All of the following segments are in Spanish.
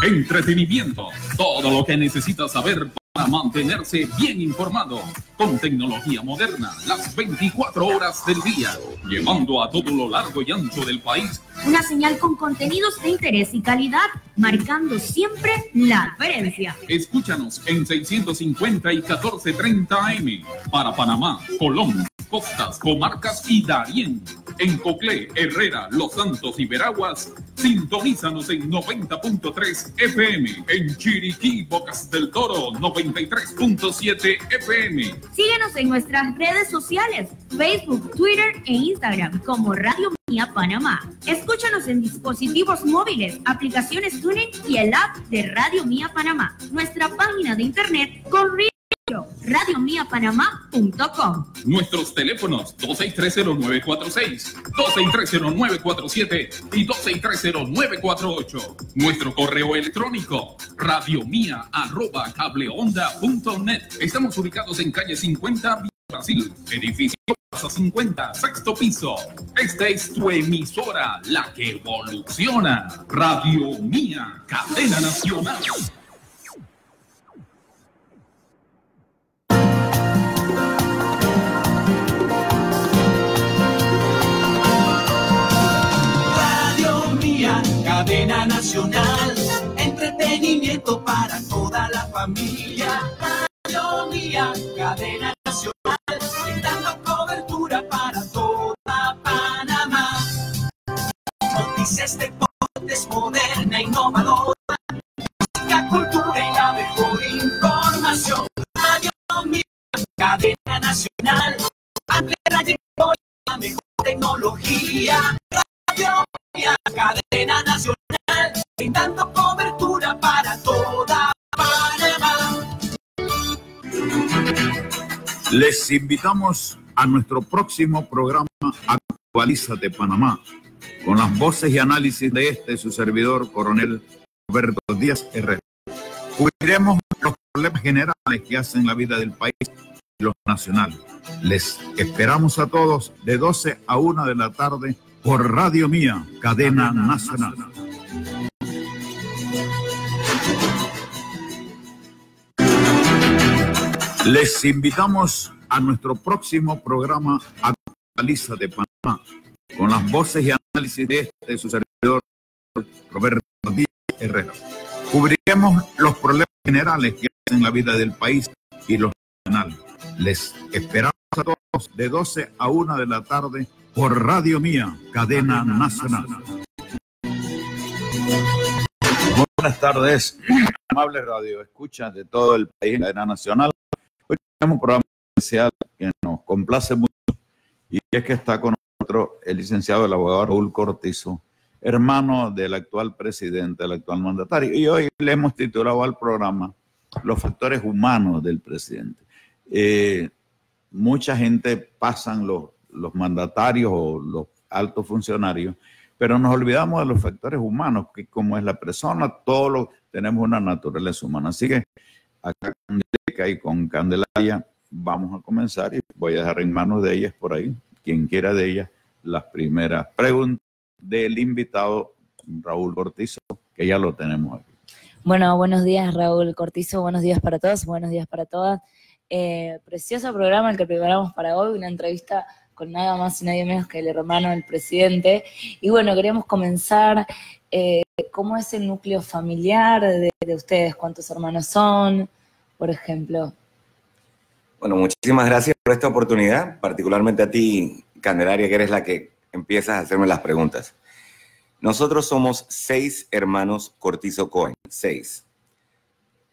entretenimiento, todo lo que necesitas saber para mantenerse bien informado, con tecnología moderna, las 24 horas del día, llevando a todo lo largo y ancho del país una señal con contenidos de interés y calidad, marcando siempre la diferencia. Escúchanos en 650 y 1430 AM para Panamá, Colón, Costas, Comarcas y Darién. En Coclé, Herrera, Los Santos y Veraguas, sintonízanos en 90.3 FM. En Chiriquí, Bocas del Toro, 93.7 FM. Síguenos en nuestras redes sociales, Facebook, Twitter e Instagram como Radio Mía Panamá. Escúchanos en dispositivos móviles, aplicaciones TuneIn y el app de Radio Mía Panamá. Nuestra página de internet con radiomiapanamá.com. Nuestros teléfonos 2630946, 2630947 y 2630948. Nuestro correo electrónico radiomia@cableonda.net. Estamos ubicados en calle 50 Brasil, edificio Plaza 50, sexto piso. Esta es tu emisora, la que evoluciona. Radio Mía, cadena nacional. Cadena nacional, entretenimiento para toda la familia. Radio Mía, cadena nacional, brindando cobertura para toda Panamá. Noticias, deportes, moderna, innovadora, música, cultura y la mejor información. Radio Mía, cadena nacional, amplia trayectoria, la mejor tecnología. Radio Mía, cadena nacional, brindando cobertura para toda Panamá. Les invitamos a nuestro próximo programa Actualízate Panamá, con las voces y análisis de su servidor, coronel Roberto Díaz Herrera. Cubriremos los problemas generales que hacen la vida del país y los nacionales. Les esperamos a todos de 12 a 1 de la tarde por Radio Mía, cadena nacional. Les invitamos a nuestro próximo programa Actualízate Panamá, con las voces y análisis de su servidor Roberto Díaz Herrera. Cubriremos los problemas generales que hacen la vida del país y los nacionales. Les esperamos a todos de 12 a 1 de la tarde por Radio Mía, cadena nacional. Buenas tardes, amables radioescuchas de todo el país, cadena nacional. Hoy tenemos un programa especial que nos complace mucho, y es que está con nosotros el licenciado, el abogado Raúl Cortizo, hermano del actual presidente, del actual mandatario. Y hoy le hemos titulado al programa Los factores humanos del presidente. Mucha gente pasan los mandatarios o los altos funcionarios, pero nos olvidamos de los factores humanos, que como es la persona, todos tenemos una naturaleza humana. Así que acá con Erika y con Candelaria vamos a comenzar, y voy a dejar en manos de ellas por ahí, quien quiera de ellas, las primeras preguntas del invitado Raúl Cortizo, que ya lo tenemos aquí. Bueno, buenos días Raúl Cortizo, buenos días para todos, buenos días para todas. Precioso programa el que preparamos para hoy, una entrevista con nada más y nadie menos que el hermano del presidente. Y bueno, queríamos comenzar, ¿cómo es el núcleo familiar de ustedes? ¿Cuántos hermanos son, por ejemplo? Bueno, muchísimas gracias por esta oportunidad, particularmente a ti, Candelaria, que eres la que empiezas a hacerme las preguntas. Nosotros somos 6 hermanos Cortizo Cohen, 6.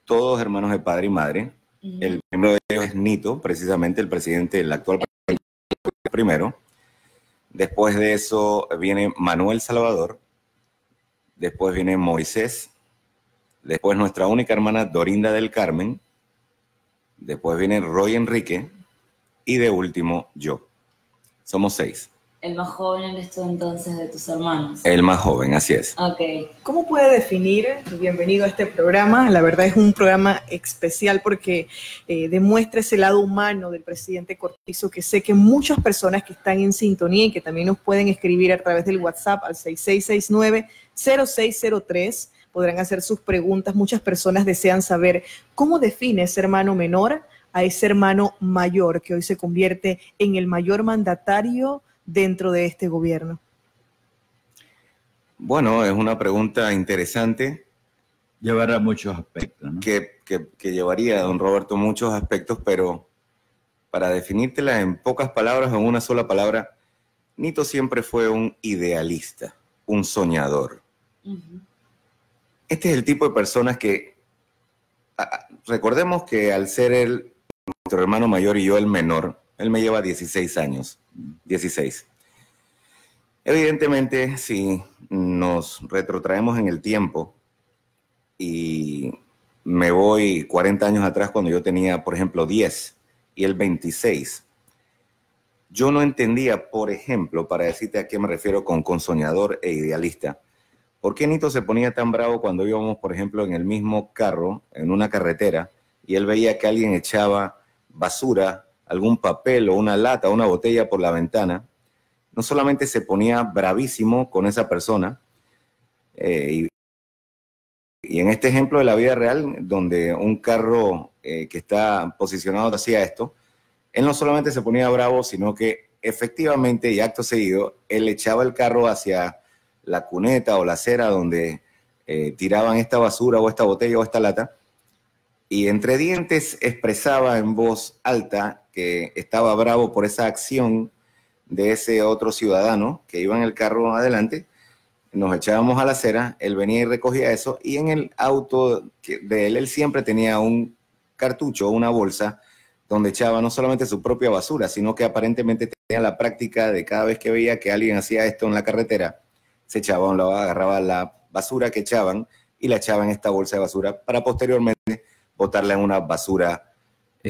Todos hermanos de padre y madre. El primero de ellos es Nito, precisamente el presidente, el actual presidente primero. Después de eso viene Manuel Salvador. Después viene Moisés. Después nuestra única hermana Dorinda del Carmen. Después viene Roy Enrique. Y de último, yo. Somos 6. El más joven eres tú entonces de tus hermanos. El más joven, así es. Ok. ¿Cómo puede definir, bienvenido a este programa? La verdad es un programa especial porque demuestra ese lado humano del presidente Cortizo, que sé que muchas personas que están en sintonía y que también nos pueden escribir a través del WhatsApp al 6669-0603 podrán hacer sus preguntas. Muchas personas desean saber cómo define ese hermano menor a ese hermano mayor que hoy se convierte en el mayor mandatario dentro de este gobierno. Bueno, es una pregunta interesante. Llevará muchos aspectos, ¿no? Que llevaría, don Roberto, muchos aspectos, pero para definírtela en pocas palabras o en una sola palabra, Nito siempre fue un idealista, un soñador. Este es el tipo de personas que, recordemos que al ser él, nuestro hermano mayor y yo el menor, él me lleva 16 años, 16. Evidentemente, si nos retrotraemos en el tiempo y me voy 40 años atrás cuando yo tenía, por ejemplo, 10 y él 26, yo no entendía, por ejemplo, para decirte a qué me refiero con soñador e idealista, ¿por qué Nito se ponía tan bravo cuando íbamos, por ejemplo, en el mismo carro, en una carretera, y él veía que alguien echaba basura, algún papel o una lata o una botella por la ventana? No solamente se ponía bravísimo con esa persona, y en este ejemplo de la vida real, donde un carro que está posicionado hacía esto, él no solamente se ponía bravo, sino que efectivamente y acto seguido, él echaba el carro hacia la cuneta o la acera donde tiraban esta basura o esta botella o esta lata, y entre dientes expresaba en voz alta que estaba bravo por esa acción de ese otro ciudadano que iba en el carro adelante. Nos echábamos a la acera, él venía y recogía eso, y en el auto de él siempre tenía un cartucho, una bolsa, donde echaba no solamente su propia basura, sino que aparentemente tenía la práctica de cada vez que veía que alguien hacía esto en la carretera, se echaba a un lado, agarraba la basura que echaban y la echaba en esta bolsa de basura para posteriormente botarla en una basura.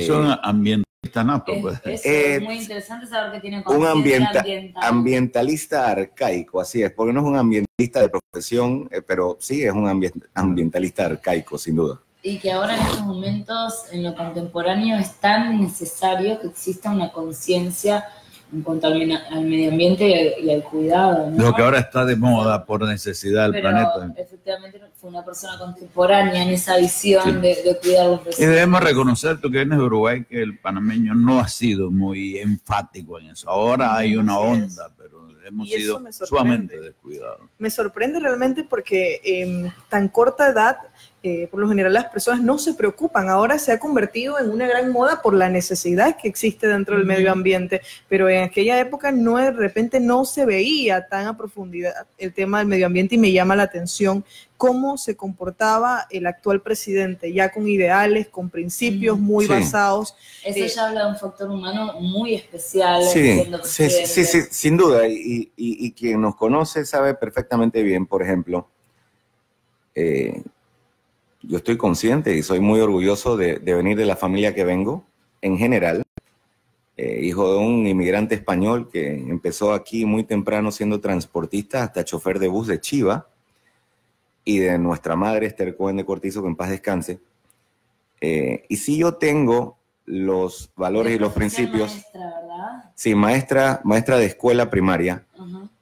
Son ambientalistas natos, pues. Es muy interesante saber que tiene Un conciencia ambiental. ambientalista arcaico, así es, porque no es un ambientalista de profesión, pero sí es un ambientalista arcaico, sin duda. Y que ahora en estos momentos, en lo contemporáneo, es tan necesario que exista una conciencia en cuanto al medio ambiente y al cuidado, ¿no? Lo que ahora está de moda por necesidad del planeta. Efectivamente fue una persona contemporánea en esa visión de cuidar los Y residuos. debemos reconocer, tú que vienes de Uruguay, que el panameño no ha sido muy enfático en eso. Ahora hay una onda, pero hemos sido sumamente descuidados. Me sorprende realmente porque en tan corta edad, por lo general las personas no se preocupan. Ahora se ha convertido en una gran moda por la necesidad que existe dentro del medio ambiente, pero en aquella época de repente no se veía tan a profundidad el tema del medio ambiente, y me llama la atención cómo se comportaba el actual presidente, ya con ideales, con principios muy basados. Eso ya habla de un factor humano muy especial. Sí, sin duda, y quien nos conoce sabe perfectamente bien, por ejemplo, yo estoy consciente y soy muy orgulloso de venir de la familia que vengo, en general, hijo de un inmigrante español que empezó aquí muy temprano siendo transportista hasta chofer de bus de Chiva, y de nuestra madre Esther Cohen de Cortizo, que en paz descanse. Y si yo tengo los valores y los principios. Maestra, ¿verdad? Sí, maestra de escuela primaria.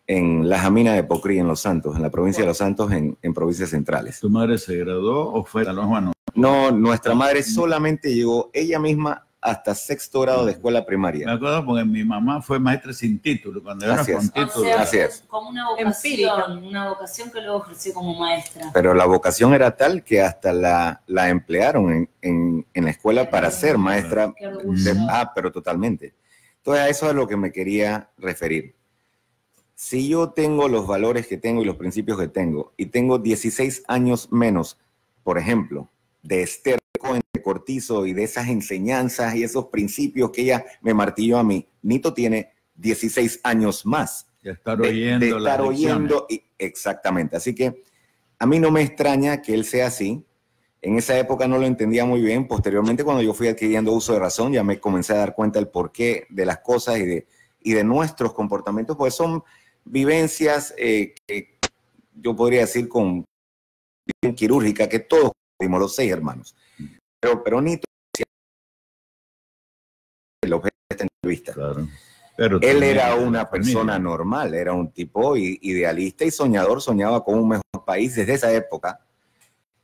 En La Jamina de Pocrí, en Los Santos, en la provincia de Los Santos, en provincias centrales. ¿Tu madre se graduó o fue a los Juanos? No, nuestra madre solamente llegó ella misma hasta 6º grado de escuela primaria. Me acuerdo porque mi mamá fue maestra sin título, cuando era con título. O sea, Así es. Como una vocación que luego ejerció como maestra. Pero la vocación era tal que hasta la emplearon en la escuela para ser maestra. Pero totalmente. Entonces a eso es a lo que me quería referir. Si yo tengo los valores que tengo y los principios que tengo, y tengo 16 años menos, por ejemplo, de Esther Cohen de Cortizo y de esas enseñanzas y esos principios que ella me martilló a mí, Nito tiene 16 años más. De estar oyendo. De estar oyendo, exactamente. Así que a mí no me extraña que él sea así. En esa época no lo entendía muy bien. Posteriormente, cuando yo fui adquiriendo uso de razón, ya me comencé a dar cuenta del porqué de las cosas y de nuestros comportamientos, pues son vivencias que yo podría decir con quirúrgica, que todos tuvimos, los 6 hermanos. Pero Nito, el objeto de esta entrevista, claro. Pero él era una persona normal, era un tipo idealista y soñador, soñaba con un mejor país desde esa época.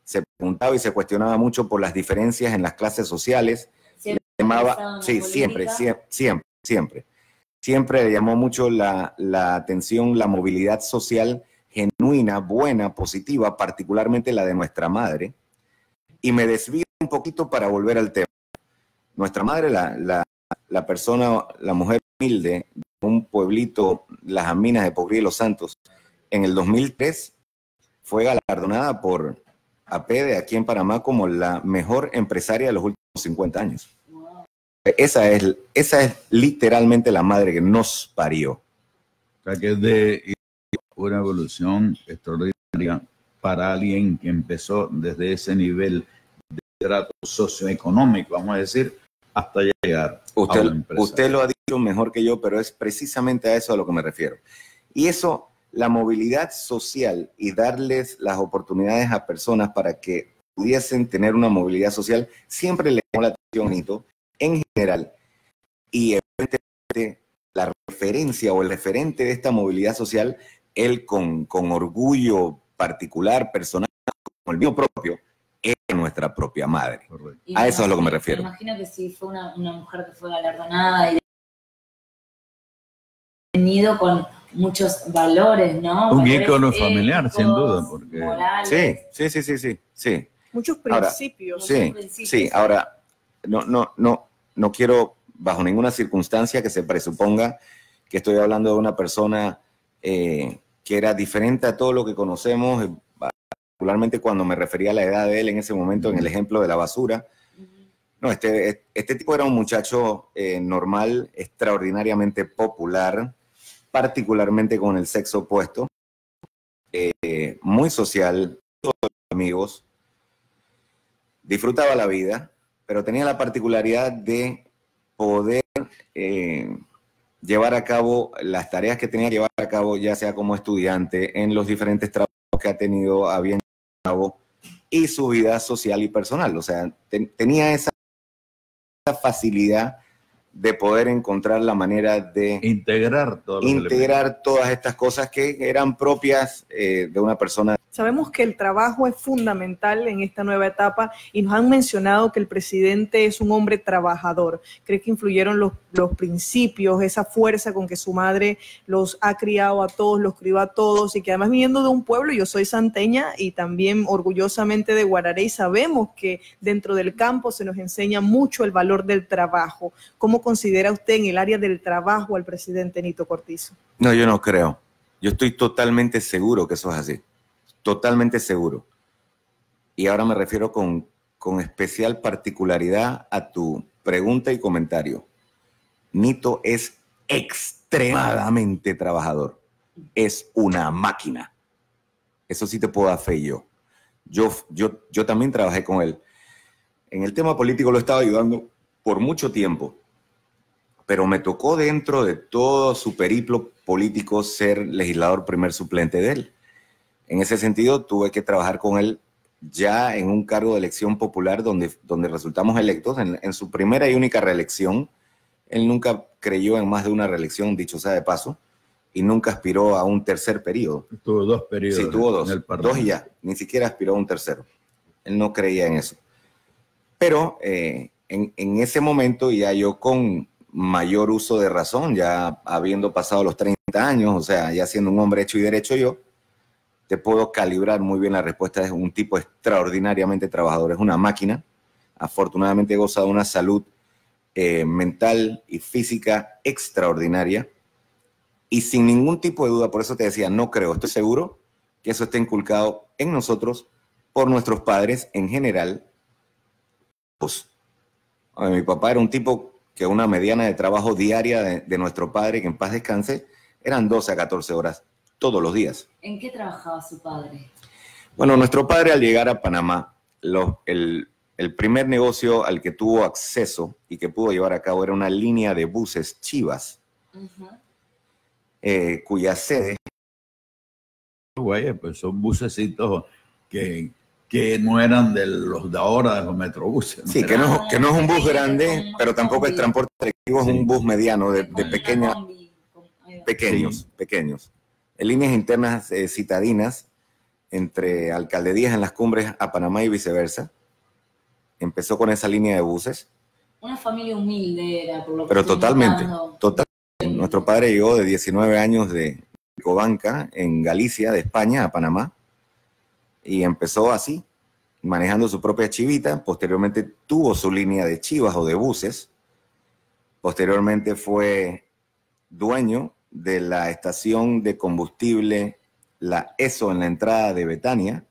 se preguntaba y se cuestionaba mucho por las diferencias en las clases sociales. Siempre le llamó mucho la atención la movilidad social genuina, buena, positiva, particularmente la de nuestra madre. Y me desvío un poquito para volver al tema. Nuestra madre, la persona, la mujer humilde de un pueblito, Las Aminas de Pocrí de los Santos, en el 2003 fue galardonada por APEDE aquí en Panamá como la mejor empresaria de los últimos 50 años. Esa es literalmente la madre que nos parió. O sea, que es de una evolución extraordinaria para alguien que empezó desde ese nivel de trato socioeconómico, vamos a decir, hasta llegar a una empresa. Usted lo ha dicho mejor que yo, pero es precisamente a eso a lo que me refiero. Y eso, la movilidad social y darles las oportunidades a personas para que pudiesen tener una movilidad social, siempre le llamó la atención, Nito, en general. Y evidentemente la referencia o el referente de esta movilidad social, él con orgullo particular, personal, como el mío propio, es nuestra propia madre. Correcto. A eso es a lo que me refiero. Me imagino que si fue una mujer que fue galardonada y venido con muchos valores, ¿no? Un ícono familiar, sin duda. Porque... morales. Sí. Muchos principios. Ahora, no quiero bajo ninguna circunstancia que se presuponga que estoy hablando de una persona que era diferente a todo lo que conocemos, particularmente cuando me refería a la edad de él en ese momento, en el ejemplo de la basura. No, este tipo era un muchacho normal, extraordinariamente popular, particularmente con el sexo opuesto, muy social, todos amigos, disfrutaba la vida, pero tenía la particularidad de poder llevar a cabo las tareas que tenía que llevar a cabo, ya sea como estudiante, en los diferentes trabajos que ha tenido a bien cabo, y su vida social y personal. O sea, tenía esa facilidad de poder encontrar la manera de integrar todas estas cosas que eran propias de una persona. Sabemos que el trabajo es fundamental en esta nueva etapa y nos han mencionado que el presidente es un hombre trabajador. ¿Cree que influyeron los principios, esa fuerza con que su madre los ha criado a todos, los crió a todos, y que además viniendo de un pueblo, yo soy santeña y también orgullosamente de Guararey, sabemos que dentro del campo se nos enseña mucho el valor del trabajo? ¿Cómo considera usted en el área del trabajo al presidente Nito Cortizo? No, yo no creo. Yo estoy totalmente seguro que eso es así. Totalmente seguro. Y ahora me refiero con especial particularidad a tu pregunta y comentario. Nito es extremadamente trabajador. Es una máquina. Eso sí te puedo dar fe yo. Yo también trabajé con él. En el tema político lo he estado ayudando por mucho tiempo. Pero me tocó dentro de todo su periplo político ser legislador primer suplente de él. En ese sentido, tuve que trabajar con él ya en un cargo de elección popular donde resultamos electos en su primera y única reelección. Él nunca creyó en más de una reelección, dicho sea de paso, y nunca aspiró a un tercer periodo. Tuvo 2 periodos. Sí, tuvo 2. 2 y ya. Ni siquiera aspiró a un tercero. Él no creía en eso. Pero en ese momento, ya yo con mayor uso de razón, ya habiendo pasado los 30 años, o sea, ya siendo un hombre hecho y derecho yo, te puedo calibrar muy bien la respuesta. Es un tipo extraordinariamente trabajador, es una máquina. Afortunadamente goza de una salud mental y física extraordinaria. Y sin ningún tipo de duda, por eso te decía, no creo, estoy seguro que eso está inculcado en nosotros por nuestros padres en general. Pues, mi papá era un tipo que una mediana de trabajo diaria de nuestro padre, que en paz descanse, eran 12 a 14 horas todos los días. ¿En qué trabajaba su padre? Bueno, nuestro padre al llegar a Panamá, el primer negocio al que tuvo acceso y que pudo llevar a cabo era una línea de buses Chivas, cuya sede... Pues son bucecitos que no eran de los de ahora, de los metrobuses. ¿No? Sí, que no es un bus grande, pero tampoco es transporte colectivo, es un bus mediano, de pequeños. En líneas internas citadinas, entre alcaldías en las cumbres a Panamá y viceversa. Empezó con esa línea de buses. Una familia humilde era, por lo que Pero estoy totalmente, notando. totalmente. Nuestro padre llegó de 19 años de Cobanca, en Galicia, de España, a Panamá, y empezó así, manejando su propia chivita. Posteriormente tuvo su línea de chivas o de buses. Posteriormente fue dueño de la estación de combustible, la ESO, en la entrada de Betania.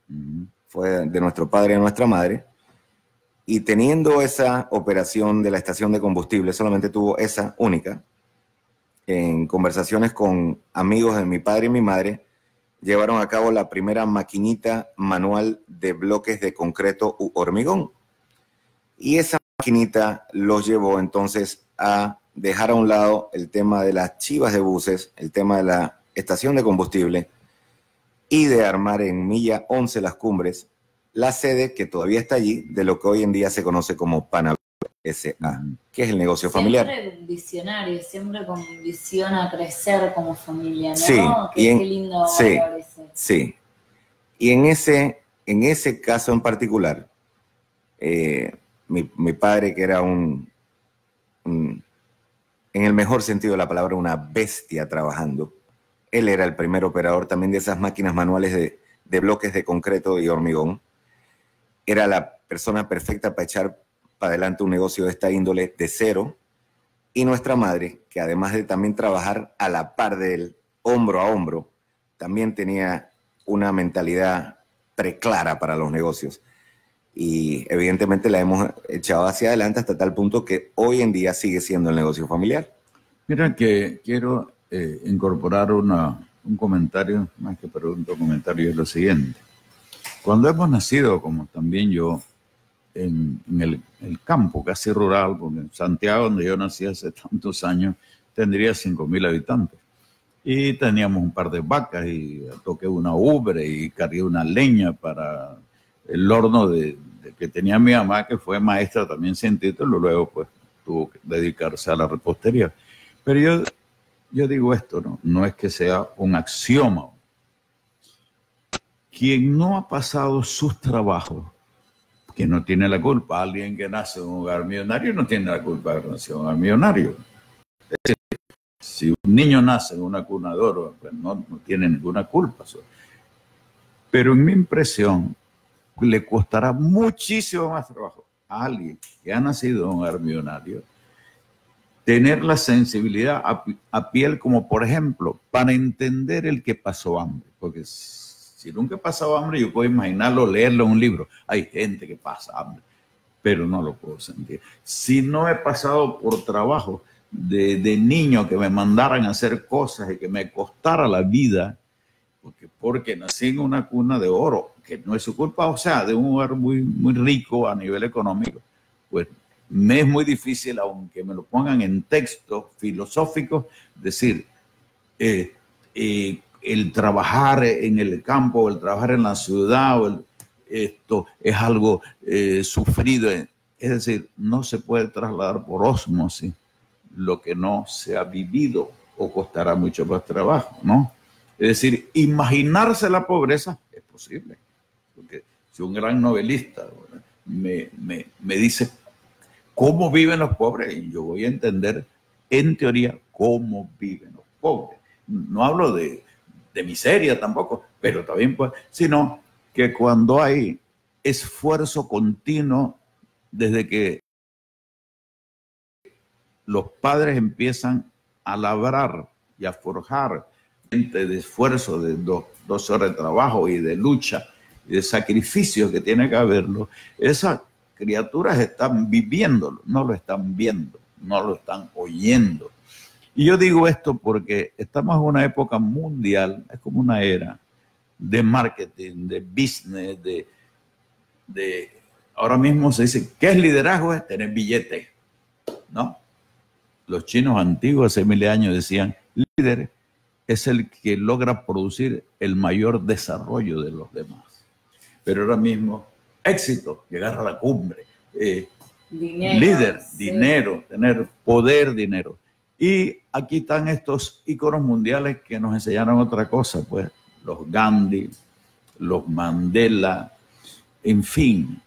Fue de nuestro padre y nuestra madre. Y teniendo esa operación de la estación de combustible, solamente tuvo esa única. En conversaciones con amigos de mi padre y mi madre, llevaron a cabo la primera maquinita manual de bloques de concreto u hormigón. Y esa maquinita los llevó entonces a dejar a un lado el tema de las chivas de buses, el tema de la estación de combustible, y de armar en Milla 11 Las Cumbres la sede que todavía está allí de lo que hoy en día se conoce como Panabel S.A., que es el negocio familiar. Siempre visionario, siempre con visión a crecer como familia, ¿no? Sí, Qué lindo sí, valor ese. sí. Y en ese caso en particular, mi padre, que era en el mejor sentido de la palabra, una bestia trabajando, él era el primer operador también de esas máquinas manuales de bloques de concreto y hormigón. Era la persona perfecta para echar para adelante un negocio de esta índole de cero. Y nuestra madre, que además de también trabajar a la par de él, hombro a hombro, también tenía una mentalidad preclara para los negocios. Y evidentemente la hemos echado hacia adelante hasta tal punto que hoy en día sigue siendo el negocio familiar. Mira que quiero incorporar un comentario, más que pregunta, un comentario, es lo siguiente. Cuando hemos nacido, como también yo, en el campo casi rural, porque en Santiago, donde yo nací hace tantos años, tendría 5.000 habitantes. Y teníamos un par de vacas y toqué una ubre y cargué una leña para el horno de que tenía mi mamá, que fue maestra también sin título, luego pues tuvo que dedicarse a la repostería. Pero yo digo esto, no es que sea un axioma. Quien no ha pasado sus trabajos, que no tiene la culpa. Alguien que nace en un hogar millonario no tiene la culpa de haber nacido en un hogar millonario. Es decir, si un niño nace en una cuna de oro, pues no tiene ninguna culpa. Pero en mi impresión, le costará muchísimo más trabajo a alguien que ha nacido en un hogar millonario tener la sensibilidad a piel, como por ejemplo, para entender el que pasó hambre. Porque si nunca he pasado hambre, yo puedo imaginarlo, leerlo en un libro. Hay gente que pasa hambre, pero no lo puedo sentir. Si no he pasado por trabajo de niño, que me mandaran a hacer cosas y que me costara la vida, porque nací en una cuna de oro, que no es su culpa, o sea, de un lugar muy, muy rico a nivel económico, pues me es muy difícil, aunque me lo pongan en textos filosóficos, decir, el trabajar en el campo, el trabajar en la ciudad, esto es algo sufrido. Es decir, no se puede trasladar por ósmosis lo que no se ha vivido, o costará mucho más trabajo, ¿no? Es decir, imaginarse la pobreza es posible. Porque si un gran novelista me dice cómo viven los pobres, y yo voy a entender en teoría cómo viven los pobres. No hablo de miseria tampoco, pero también pues, sino que cuando hay esfuerzo continuo desde que los padres empiezan a labrar y a forjar de esfuerzo, de 2 horas de trabajo y de lucha y de sacrificios que tiene que haberlo, esas criaturas están viviéndolo, no lo están viendo, no lo están oyendo. Y yo digo esto porque estamos en una época mundial, es como una era de marketing, de business, ahora mismo se dice, ¿qué es liderazgo? Es tener billetes, ¿no? Los chinos antiguos, hace miles de años, decían, líder es el que logra producir el mayor desarrollo de los demás. Pero ahora mismo, éxito, llegar a la cumbre, dinero, líder, sí. dinero, tener poder, dinero. Y aquí están estos íconos mundiales que nos enseñaron otra cosa, pues los Gandhi, los Mandela, en fin,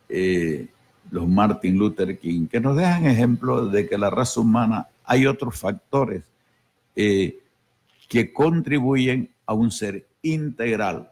los Martin Luther King, que nos dejan ejemplos de que la raza humana hay otros factores que contribuyen a un ser integral.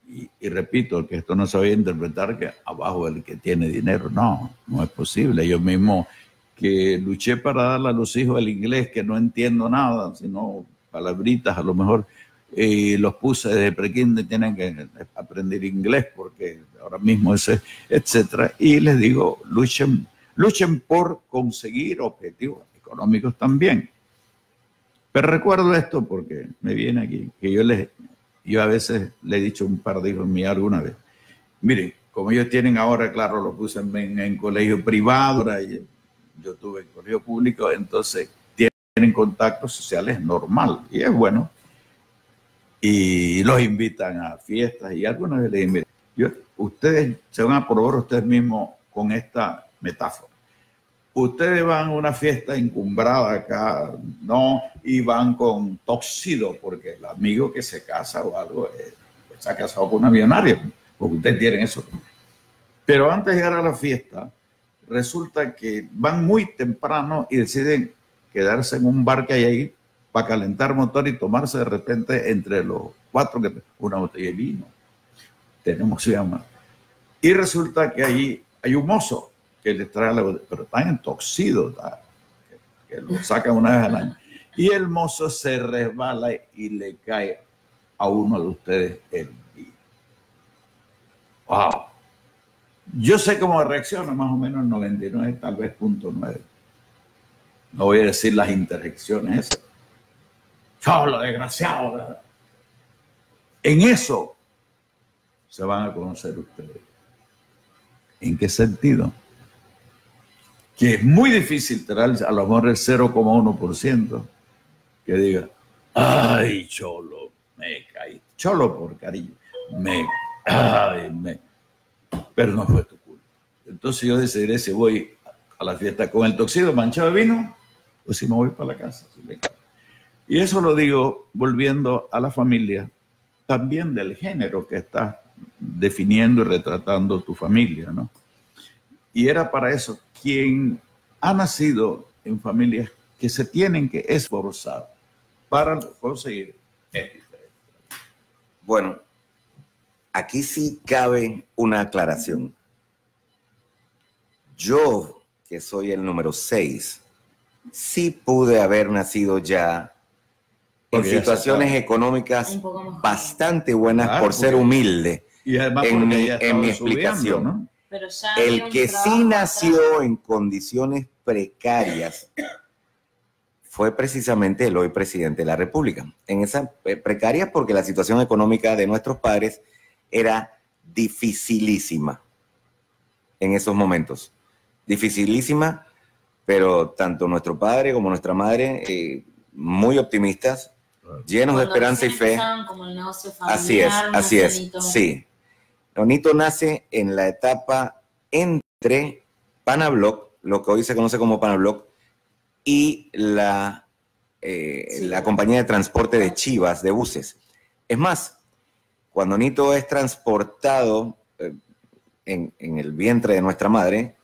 Y repito, que esto no se vaya a interpretar que abajo el que tiene dinero. No, no es posible. Yo mismo que luché para darle a los hijos el inglés, que no entiendo nada, sino palabritas a lo mejor, los puse desde prekinder, tienen que aprender inglés porque ahora mismo ese, etcétera. Y les digo, luchen por conseguir objetivos económicos también. Pero recuerdo esto porque me viene aquí, que yo a veces le he dicho a un par de hijos míos alguna vez, miren, como ellos tienen ahora, claro, lo puse en colegio privado, yo tuve en colegio público, entonces tienen contactos sociales normal, y es bueno, y los invitan a fiestas, y algunas veces les dicen, miren, ustedes se van a probar ustedes mismos con esta metáfora. Ustedes van a una fiesta encumbrada acá, ¿no? Y van con tuxedo, porque el amigo que se casa o algo se ha casado con una millonaria, porque ustedes tienen eso. Pero antes de llegar a la fiesta, resulta que van muy temprano y deciden quedarse en un bar que hay ahí para calentar motor y tomarse de repente entre los cuatro una botella de vino. Tenemos que llamar. Y resulta que ahí hay un mozo que les trae la botella, pero están en tuxedo, que lo sacan una vez al año. Y el mozo se resbala y le cae a uno de ustedes el vino. ¡Wow! Yo sé cómo reacciona más o menos el 99, tal vez .9. No voy a decir las interjecciones esas. ¡Cholo, desgraciado! ¿Verdad? En eso se van a conocer ustedes. ¿En qué sentido? Que es muy difícil tener a lo mejor el 0,1% que diga, ay, cholo, me caí. Cholo por cariño. Pero no fue tu culpa. Entonces yo decidiré si voy a la fiesta con el tuxedo manchado de vino o si me voy para la casa. Y eso lo digo volviendo a la familia, también del género que estás definiendo y retratando tu familia, ¿no? Y era para eso, quien ha nacido en familias que se tienen que esforzar para conseguir es diferente. Bueno, aquí sí cabe una aclaración. Yo, que soy el número 6, sí pude haber nacido ya en situaciones económicas bastante buenas por ser humilde y además en mi explicación. ¿No? Pero ya el que sí nació en condiciones precarias fue precisamente el hoy presidente de la República. En esas precarias porque la situación económica de nuestros padres era dificilísima en esos momentos. Dificilísima, pero tanto nuestro padre como nuestra madre muy optimistas, llenos de esperanza y fe. Como el negocio familiar, así es, sí. Nonito nace en la etapa entre Panabloc, lo que hoy se conoce como Panabloc, y la compañía de transporte de Chivas, de buses. Es más, cuando Nito es transportado en el vientre de nuestra madre,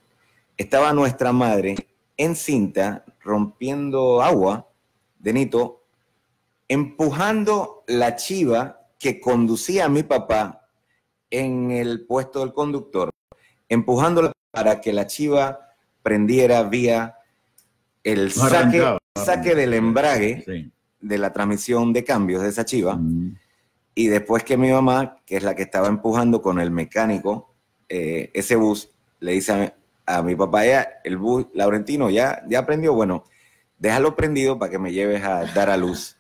estaba nuestra madre encinta, rompiendo agua de Nito, empujando la chiva que conducía a mi papá en el puesto del conductor, empujándola para que la chiva prendiera vía el saque del embrague de la transmisión de cambios de esa chiva. Y después que mi mamá, que es la que estaba empujando con el mecánico ese bus, le dice a mi papá, ya, el bus Laurentino ya prendió, bueno, déjalo prendido para que me lleves a dar a luz.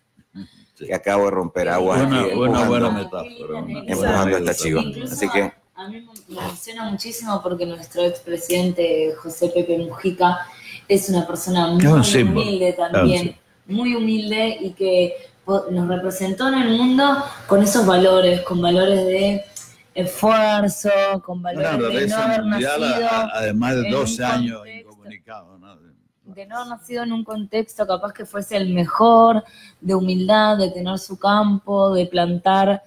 Que acabo de romper agua. Una buena metáfora. Empujando esta chiva. Incluso así que a mí me emociona muchísimo porque nuestro expresidente José Pepe Mujica es una persona muy humilde también, muy humilde y que nos representó en el mundo con esos valores, con valores de esfuerzo, con valores de no haber nacido. Además de 12 años incomunicado, ¿no? De no haber nacido en un contexto capaz que fuese el mejor, de humildad, de tener su campo, de plantar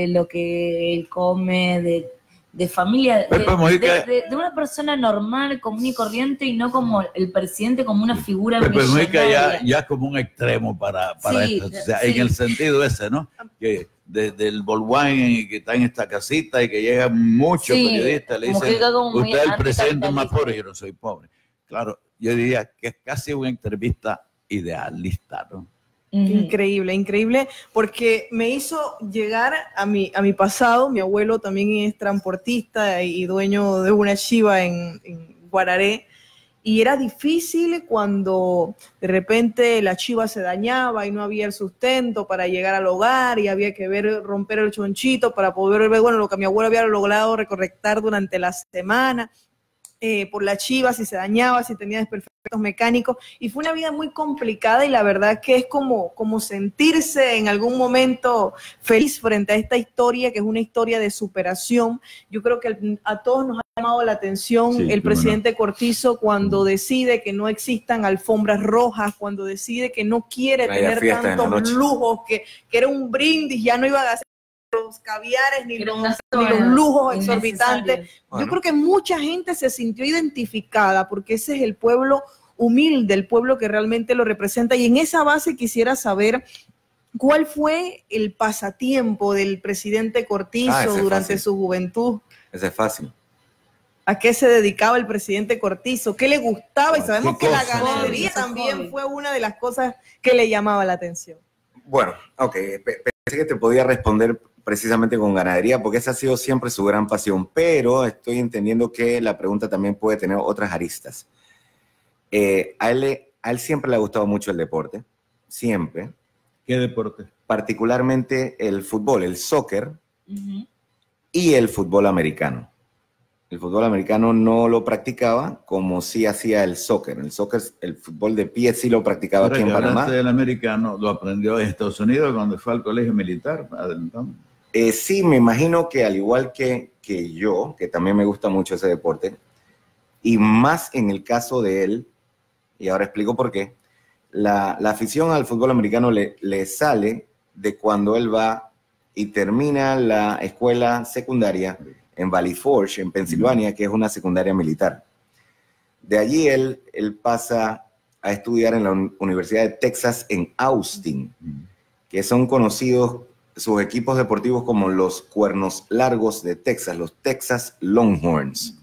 lo que él come, de familia, de una persona normal, común y corriente, y no como el presidente, como una figura millonaria. Ya es como un extremo para esto. O sea, en el sentido ese, ¿no? Que desde el Volkswagen que está en esta casita y que llegan muchos periodistas, le dicen, usted es el presidente más pobre, yo no soy pobre. Claro, yo diría que es casi una entrevista idealista, ¿no? Increíble, increíble, porque me hizo llegar a mi pasado. Mi abuelo también es transportista y dueño de una chiva en Guararé, y era difícil cuando de repente la chiva se dañaba y no había el sustento para llegar al hogar y había que romper el chonchito para poder ver, bueno, lo que mi abuelo había logrado recorrectar durante la semana. Por la chiva, si se dañaba, si tenía desperfectos mecánicos, y fue una vida muy complicada, y la verdad que es como sentirse en algún momento feliz frente a esta historia, que es una historia de superación. Yo creo que a todos nos ha llamado la atención el presidente Cortizo cuando decide que no existan alfombras rojas, cuando decide que no quiere tener tantos lujos, que era un brindis, ya no iba a hacer los caviares ni los lujos exorbitantes. Bueno. Yo creo que mucha gente se sintió identificada porque ese es el pueblo humilde, el pueblo que realmente lo representa, y en esa base quisiera saber cuál fue el pasatiempo del presidente Cortizo durante su juventud. Ese es fácil. ¿A qué se dedicaba el presidente Cortizo? ¿Qué le gustaba? Y sabemos que la ganadería también fue una de las cosas que le llamaba la atención. Bueno, pensé que te podía responder precisamente con ganadería, porque esa ha sido siempre su gran pasión, pero estoy entendiendo que la pregunta también puede tener otras aristas. A él siempre le ha gustado mucho el deporte, siempre. ¿Qué deporte? Particularmente el fútbol, el soccer y el fútbol americano. El fútbol americano no lo practicaba como sí hacía el soccer. El fútbol de pie sí lo practicaba aquí en Panamá. El americano lo aprendió en Estados Unidos cuando fue al colegio militar. Sí, me imagino que al igual que yo, que también me gusta mucho ese deporte, y más en el caso de él, y ahora explico por qué, la afición al fútbol americano le sale de cuando él va y termina la escuela secundaria en Valley Forge, en Pensilvania, que es una secundaria militar. De allí él pasa a estudiar en la Universidad de Texas en Austin, que son conocidos sus equipos deportivos como los Cuernos Largos de Texas, los Texas Longhorns,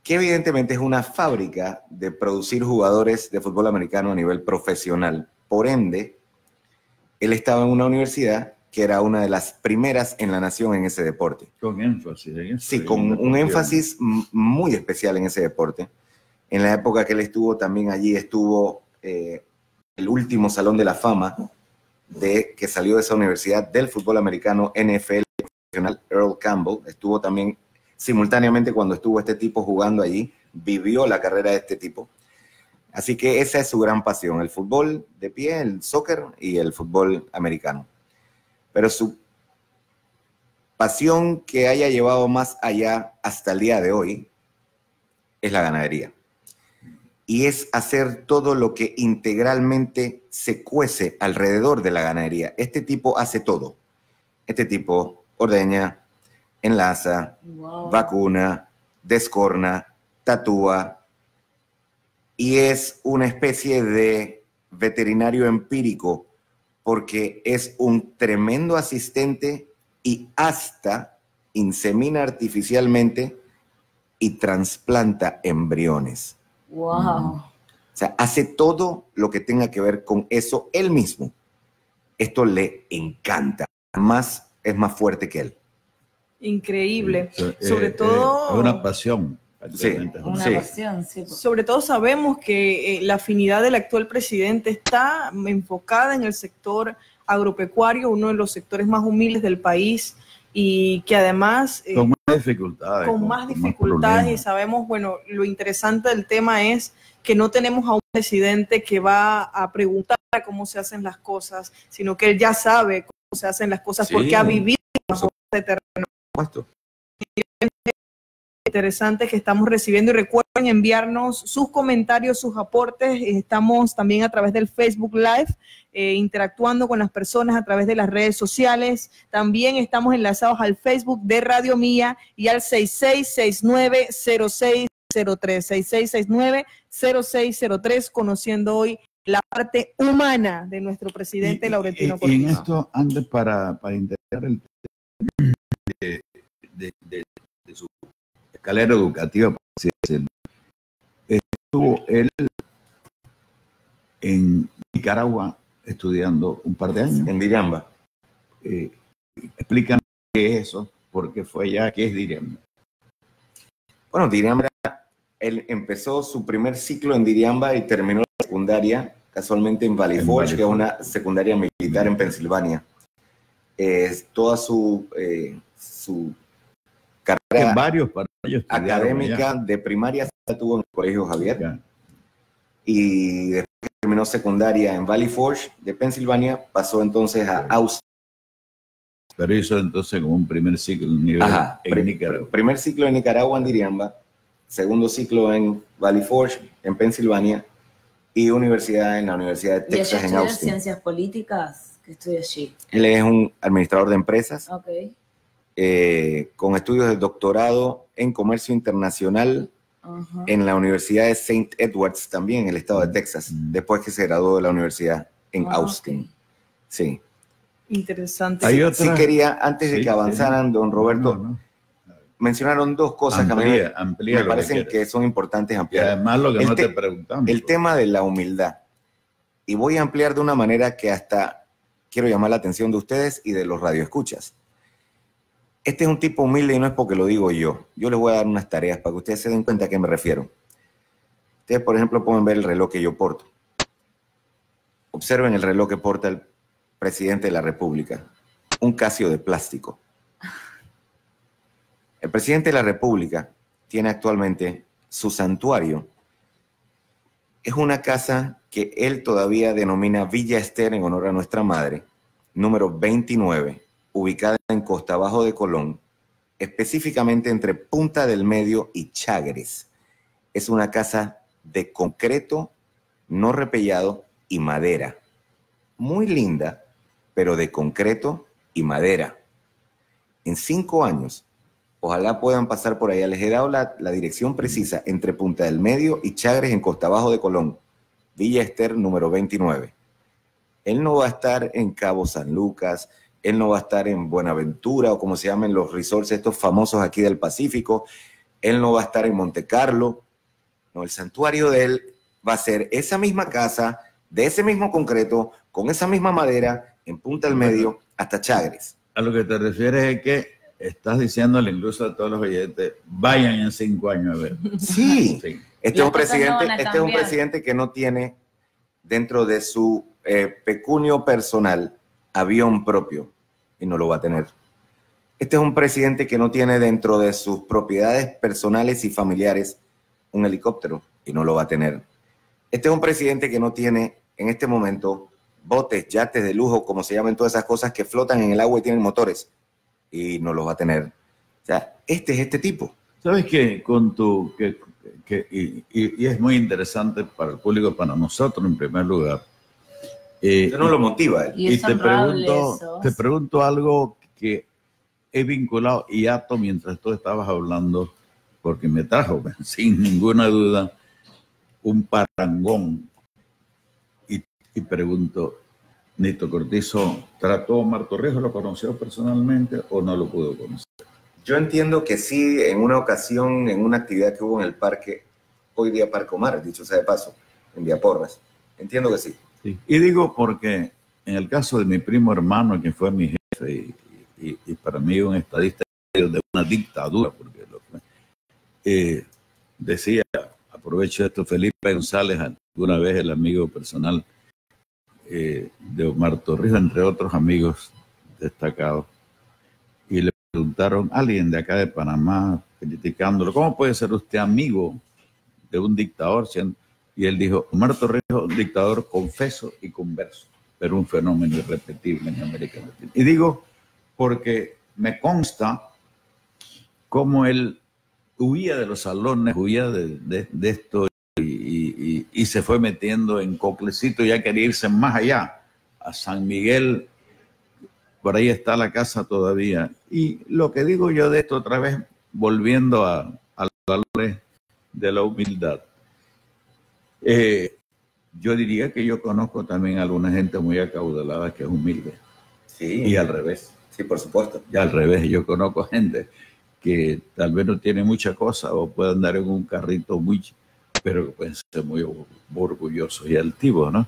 que evidentemente es una fábrica de producir jugadores de fútbol americano a nivel profesional. Por ende, él estaba en una universidad que era una de las primeras en la nación en ese deporte. Con énfasis. Sí, con un énfasis muy especial en ese deporte. En la época que él estuvo, también allí estuvo el último Salón de la Fama que salió de esa universidad del fútbol americano NFL profesional, Earl Campbell. Estuvo también simultáneamente cuando estuvo este tipo jugando allí, vivió la carrera de este tipo. Así que esa es su gran pasión, el fútbol de pie, el soccer y el fútbol americano. Pero su pasión que haya llevado más allá hasta el día de hoy es la ganadería. Y es hacer todo lo que integralmente se cuece alrededor de la ganadería. Este tipo hace todo. Este tipo ordeña, enlaza, vacuna, descorna, tatúa, y es una especie de veterinario empírico porque es un tremendo asistente y hasta insemina artificialmente y trasplanta embriones. Wow. O sea, hace todo lo que tenga que ver con eso él mismo. Esto le encanta. Además, es más fuerte que él. Increíble. Sobre todo... Es una pasión. Sí, una pasión, sí. Sobre todo sabemos que la afinidad del actual presidente está enfocada en el sector agropecuario, uno de los sectores más humildes del país, y que además... con más dificultades. Con más dificultades, y sabemos, bueno, lo interesante del tema es que no tenemos a un presidente que va a preguntar cómo se hacen las cosas, sino que él ya sabe cómo se hacen las cosas porque ha vivido bajo ese terreno. interesantes que estamos recibiendo, y recuerden enviarnos sus comentarios, sus aportes. Estamos también a través del Facebook Live, interactuando con las personas a través de las redes sociales. También estamos enlazados al Facebook de Radio Mía y al 6669-0603, 6669-0603, conociendo hoy la parte humana de nuestro presidente Laurentino Cortizo. Y en esto, antes para integrar el tema de su escalera educativa, por así decirlo, estuvo él en Nicaragua estudiando un par de años. En Diriamba. Explícanos qué es eso, por qué fue allá, qué es Diriamba. Bueno, Diriamba, él empezó su primer ciclo en Diriamba y terminó la secundaria casualmente en Valley Forge, que es una secundaria militar en Pensilvania. Toda su carrera en varios para ellos académica de primaria la tuvo en el Colegio Javier. Ya. Y después que terminó secundaria en Valley Forge de Pensilvania, pasó entonces a Austin. Pero hizo entonces como un primer ciclo en Nicaragua. Primer ciclo en Nicaragua, en Diriamba. Segundo ciclo en Valley Forge, en Pensilvania. Y universidad en la Universidad de Texas, en Austin. ¿Ciencias políticas? ¿Qué estudia allí? Él es un administrador de empresas. Ok. Con estudios de doctorado en comercio internacional en la Universidad de St. Edwards, también en el estado de Texas, después que se graduó de la universidad en Austin. Okay. Sí. Interesante. Sí quería, antes de que avanzaran, don Roberto, mencionaron dos cosas que me parecen que son importantes ampliar. Y además lo que no te preguntamos. El tema de la humildad. Y voy a ampliar de una manera que hasta quiero llamar la atención de ustedes y de los radioescuchas. Este es un tipo humilde y no es porque lo digo yo. Yo les voy a dar unas tareas para que ustedes se den cuenta a qué me refiero. Ustedes, por ejemplo, pueden ver el reloj que yo porto. Observen el reloj que porta el presidente de la República. Un Casio de plástico. El presidente de la República tiene actualmente su santuario. Es una casa que él todavía denomina Villa Ester en honor a nuestra madre, número 29, ubicada en Costa Abajo de Colón, específicamente entre Punta del Medio y Chagres. Es una casa de concreto, no repellado y madera. Muy linda, pero de concreto y madera. En 5 años, ojalá puedan pasar por allá. Les he dado la dirección precisa entre Punta del Medio y Chagres en Costa Abajo de Colón. Villa Ester número 29. Él no va a estar en Cabo San Lucas, él no va a estar en Buenaventura o como se llaman los resorts estos famosos aquí del Pacífico, él no va a estar en Monte Carlo. No, el santuario de él va a ser esa misma casa, de ese mismo concreto, con esa misma madera, en Punta del Medio hasta Chagres. A lo que te refieres es que estás diciéndole incluso a todos los oyentes, vayan en 5 años a ver. Sí. Este es un presidente que no tiene dentro de su pecunio personal avión propio y no lo va a tener. Este es un presidente que no tiene dentro de sus propiedades personales y familiares un helicóptero y no lo va a tener. Este es un presidente que no tiene en este momento botes, yates de lujo, como se llaman todas esas cosas que flotan en el agua y tienen motores y no los va a tener. O sea, este es este tipo. ¿Sabes qué? Y es muy interesante para el público, para nosotros en primer lugar. Eso no lo motiva él. Y te pregunto algo que he vinculado y ato mientras tú estabas hablando, porque me trajo, sin ninguna duda, un parangón. Y pregunto, ¿Nito Cortizo trató a Omar Torrijos, lo conoció personalmente o no lo pudo conocer? Yo entiendo que sí, en una ocasión, en una actividad que hubo en el parque, hoy día Parque Omar, dicho sea de paso, en Villaporras. Entiendo que sí. Sí. Y digo porque en el caso de mi primo hermano, que fue mi jefe y para mí un estadista de una dictadura, porque lo fue, decía, aprovecho esto, Felipe González, alguna vez el amigo personal de Omar Torrijos, entre otros amigos destacados, y le preguntaron a alguien de acá de Panamá, criticándolo, ¿cómo puede ser usted amigo de un dictador? Y él dijo, Omar Torrijos, un dictador confeso y converso, pero un fenómeno irrepetible en América Latina. Y digo, porque me consta cómo él huía de los salones, huía de esto y se fue metiendo en Coclecito, ya quería irse más allá, a San Miguel, por ahí está la casa todavía. Y lo que digo yo de esto otra vez, volviendo a los valores de la humildad, yo diría que yo conozco también a alguna gente muy acaudalada que es humilde. Sí. Y al revés. Sí, por supuesto. Y al revés, yo conozco gente que tal vez no tiene mucha cosa o puede andar en un carrito pero que pueden ser muy orgullosos y altivos, ¿no?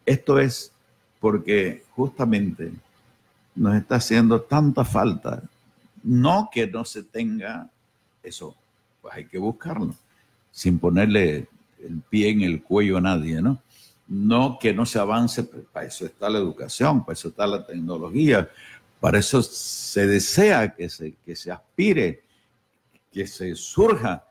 Esto es porque justamente nos está haciendo tanta falta. No que no se tenga eso, pues hay que buscarlo, sin ponerle el pie en el cuello a nadie, ¿no? No que no se avance, para eso está la educación, para eso está la tecnología, para eso se desea que se aspire, que se surja,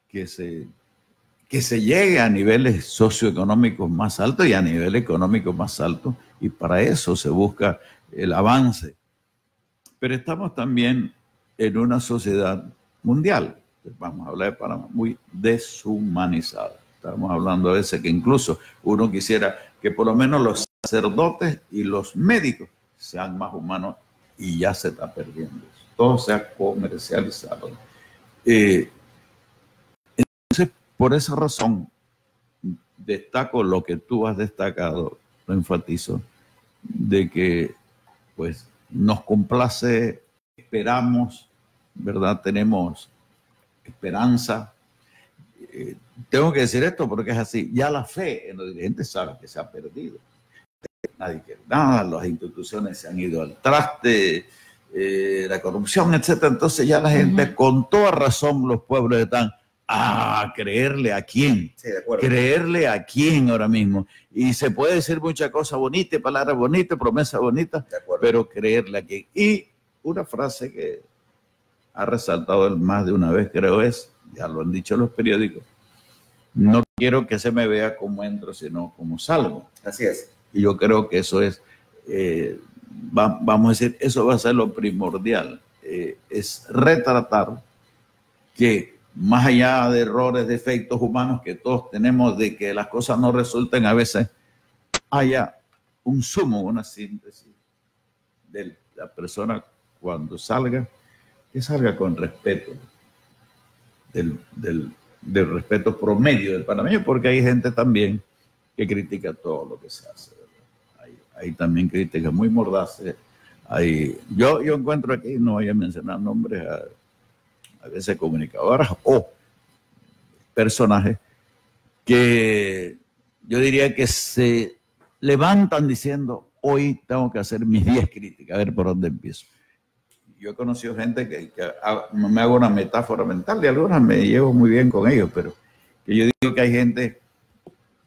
que se llegue a niveles socioeconómicos más altos y a nivel económico más alto, y para eso se busca el avance. Pero estamos también en una sociedad mundial, vamos a hablar de Panamá, muy deshumanizada. Estamos hablando a veces que incluso uno quisiera que por lo menos los sacerdotes y los médicos sean más humanos, y ya se está perdiendo. Todo se ha comercializado. Entonces, por esa razón, destaco lo que tú has destacado, lo enfatizo, de que pues nos complace, esperamos, ¿verdad? Tenemos esperanza. Tengo que decir esto porque es así. Ya la fe en los dirigentes sabe que se ha perdido. Nadie quiere nada, las instituciones se han ido al traste, la corrupción, etc. Entonces ya la gente, con toda razón, los pueblos están a creerle a quién. Sí, de acuerdo. Creerle a quién ahora mismo. Y se puede decir mucha cosa bonita, palabras bonitas, promesas bonitas, pero creerle a quién. Y una frase que ha resaltado más de una vez, creo, es, ya lo han dicho los periódicos, no quiero que se me vea como entro, sino como salgo. Así es. Y yo creo que eso es, vamos a decir, eso va a ser lo primordial, es retratar que más allá de errores, defectos humanos que todos tenemos, de que las cosas no resulten a veces, haya un sumo, una síntesis de la persona cuando salga, que salga con respeto, del respeto promedio del panameño, porque hay gente también que critica todo lo que se hace. Hay también críticas muy mordaces. Yo encuentro aquí, no voy a mencionar nombres, a veces comunicadoras o personajes que yo diría que se levantan diciendo, hoy tengo que hacer mis 10 críticas, a ver por dónde empiezo. Yo he conocido gente que me hago una metáfora mental, y algunas me llevo muy bien con ellos, pero que yo digo que hay gente,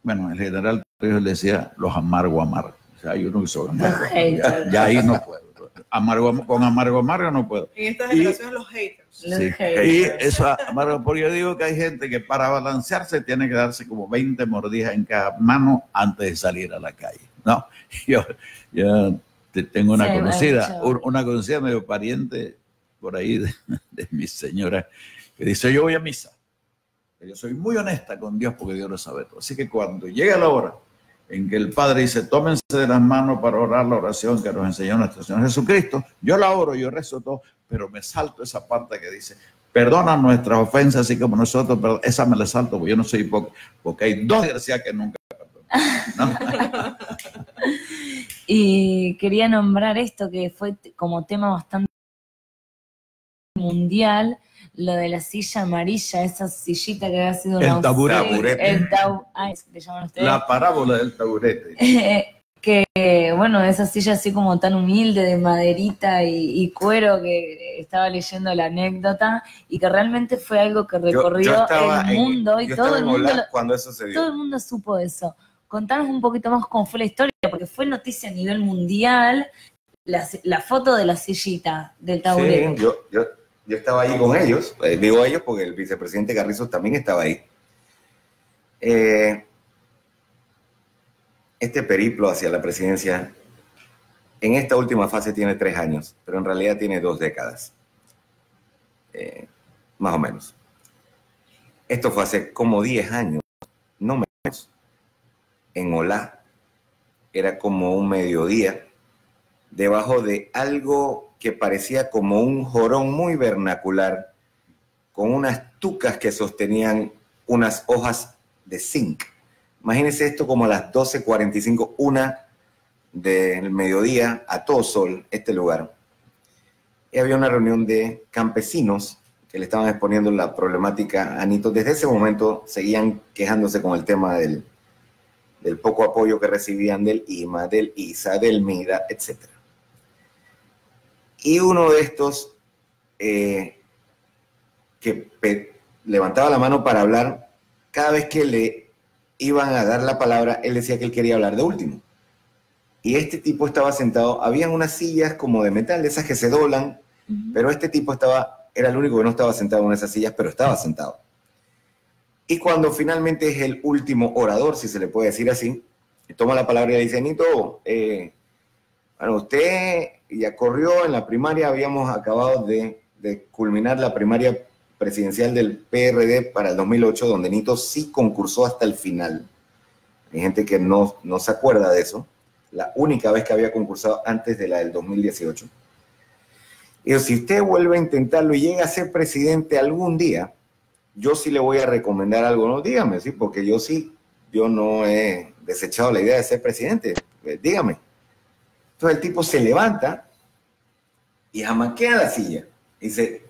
bueno, el general le decía los amargo. O sea, hay uno que son amargo. Ya ahí no puedo. Con amargo no puedo. En esta generación los haters. Sí. Y eso, amargo, porque yo digo que hay gente que para balancearse tiene que darse como 20 mordidas en cada mano antes de salir a la calle. No, yo tengo una conocida medio pariente por ahí de mi señora, que dice, yo voy a misa. Yo soy muy honesta con Dios porque Dios lo sabe todo. Así que cuando llega la hora en que el Padre dice, tómense de las manos para orar la oración que nos enseñó nuestro Señor Jesucristo, yo la oro, yo rezo todo, pero me salto esa parte que dice, perdona nuestras ofensas así como nosotros, pero esa me la salto porque yo no soy hipócrita, porque hay 2 desgraciadas que nunca perdonan, ¿no? Y quería nombrar esto que fue como tema bastante mundial, lo de la silla amarilla, esa sillita que había sido una... El taburete. ¿le llaman ustedes? La parábola del taburete. Que, bueno, esa silla así como tan humilde, de maderita y cuero, que estaba leyendo la anécdota, y que realmente fue algo que recorrió el mundo, y todo el mundo... Cuando eso se dio. Todo el mundo supo eso. Contanos un poquito más cómo fue la historia, porque fue noticia a nivel mundial, la foto de la sillita, del taburete. Sí, yo estaba ahí con ellos, digo ellos porque el vicepresidente Carrizo también estaba ahí. Este periplo hacia la presidencia, en esta última fase tiene 3 años, pero en realidad tiene 2 décadas. más o menos. Esto fue hace como 10 años, no menos. En Olá, era como un mediodía, debajo de algo que parecía como un jorón muy vernacular, con unas tucas que sostenían unas hojas de zinc. Imagínense esto como a las 12:45, 1 del mediodía, a todo sol, este lugar. Y había una reunión de campesinos que le estaban exponiendo la problemática a Nito. Desde ese momento seguían quejándose con el tema del poco apoyo que recibían del IMA, del ISA, del MIDA, etc. Y uno de estos que levantaba la mano para hablar, cada vez que le iban a dar la palabra, él decía que él quería hablar de último. Y este tipo estaba sentado, habían unas sillas como de metal, de esas que se doblan, pero este tipo era el único que no estaba sentado en esas sillas, pero estaba sentado. Y cuando finalmente es el último orador, si se le puede decir así, toma la palabra y le dice: Nito, bueno, usted ya corrió en la primaria, habíamos acabado de culminar la primaria presidencial del PRD para el 2008, donde Nito sí concursó hasta el final. Hay gente que no se acuerda de eso. La única vez que había concursado antes de la del 2018. Y si usted vuelve a intentarlo y llega a ser presidente algún día, yo sí le voy a recomendar algo, no, dígame, sí, porque yo no he desechado la idea de ser presidente, dígame. Entonces el tipo se levanta y jamaquea la silla. Dice: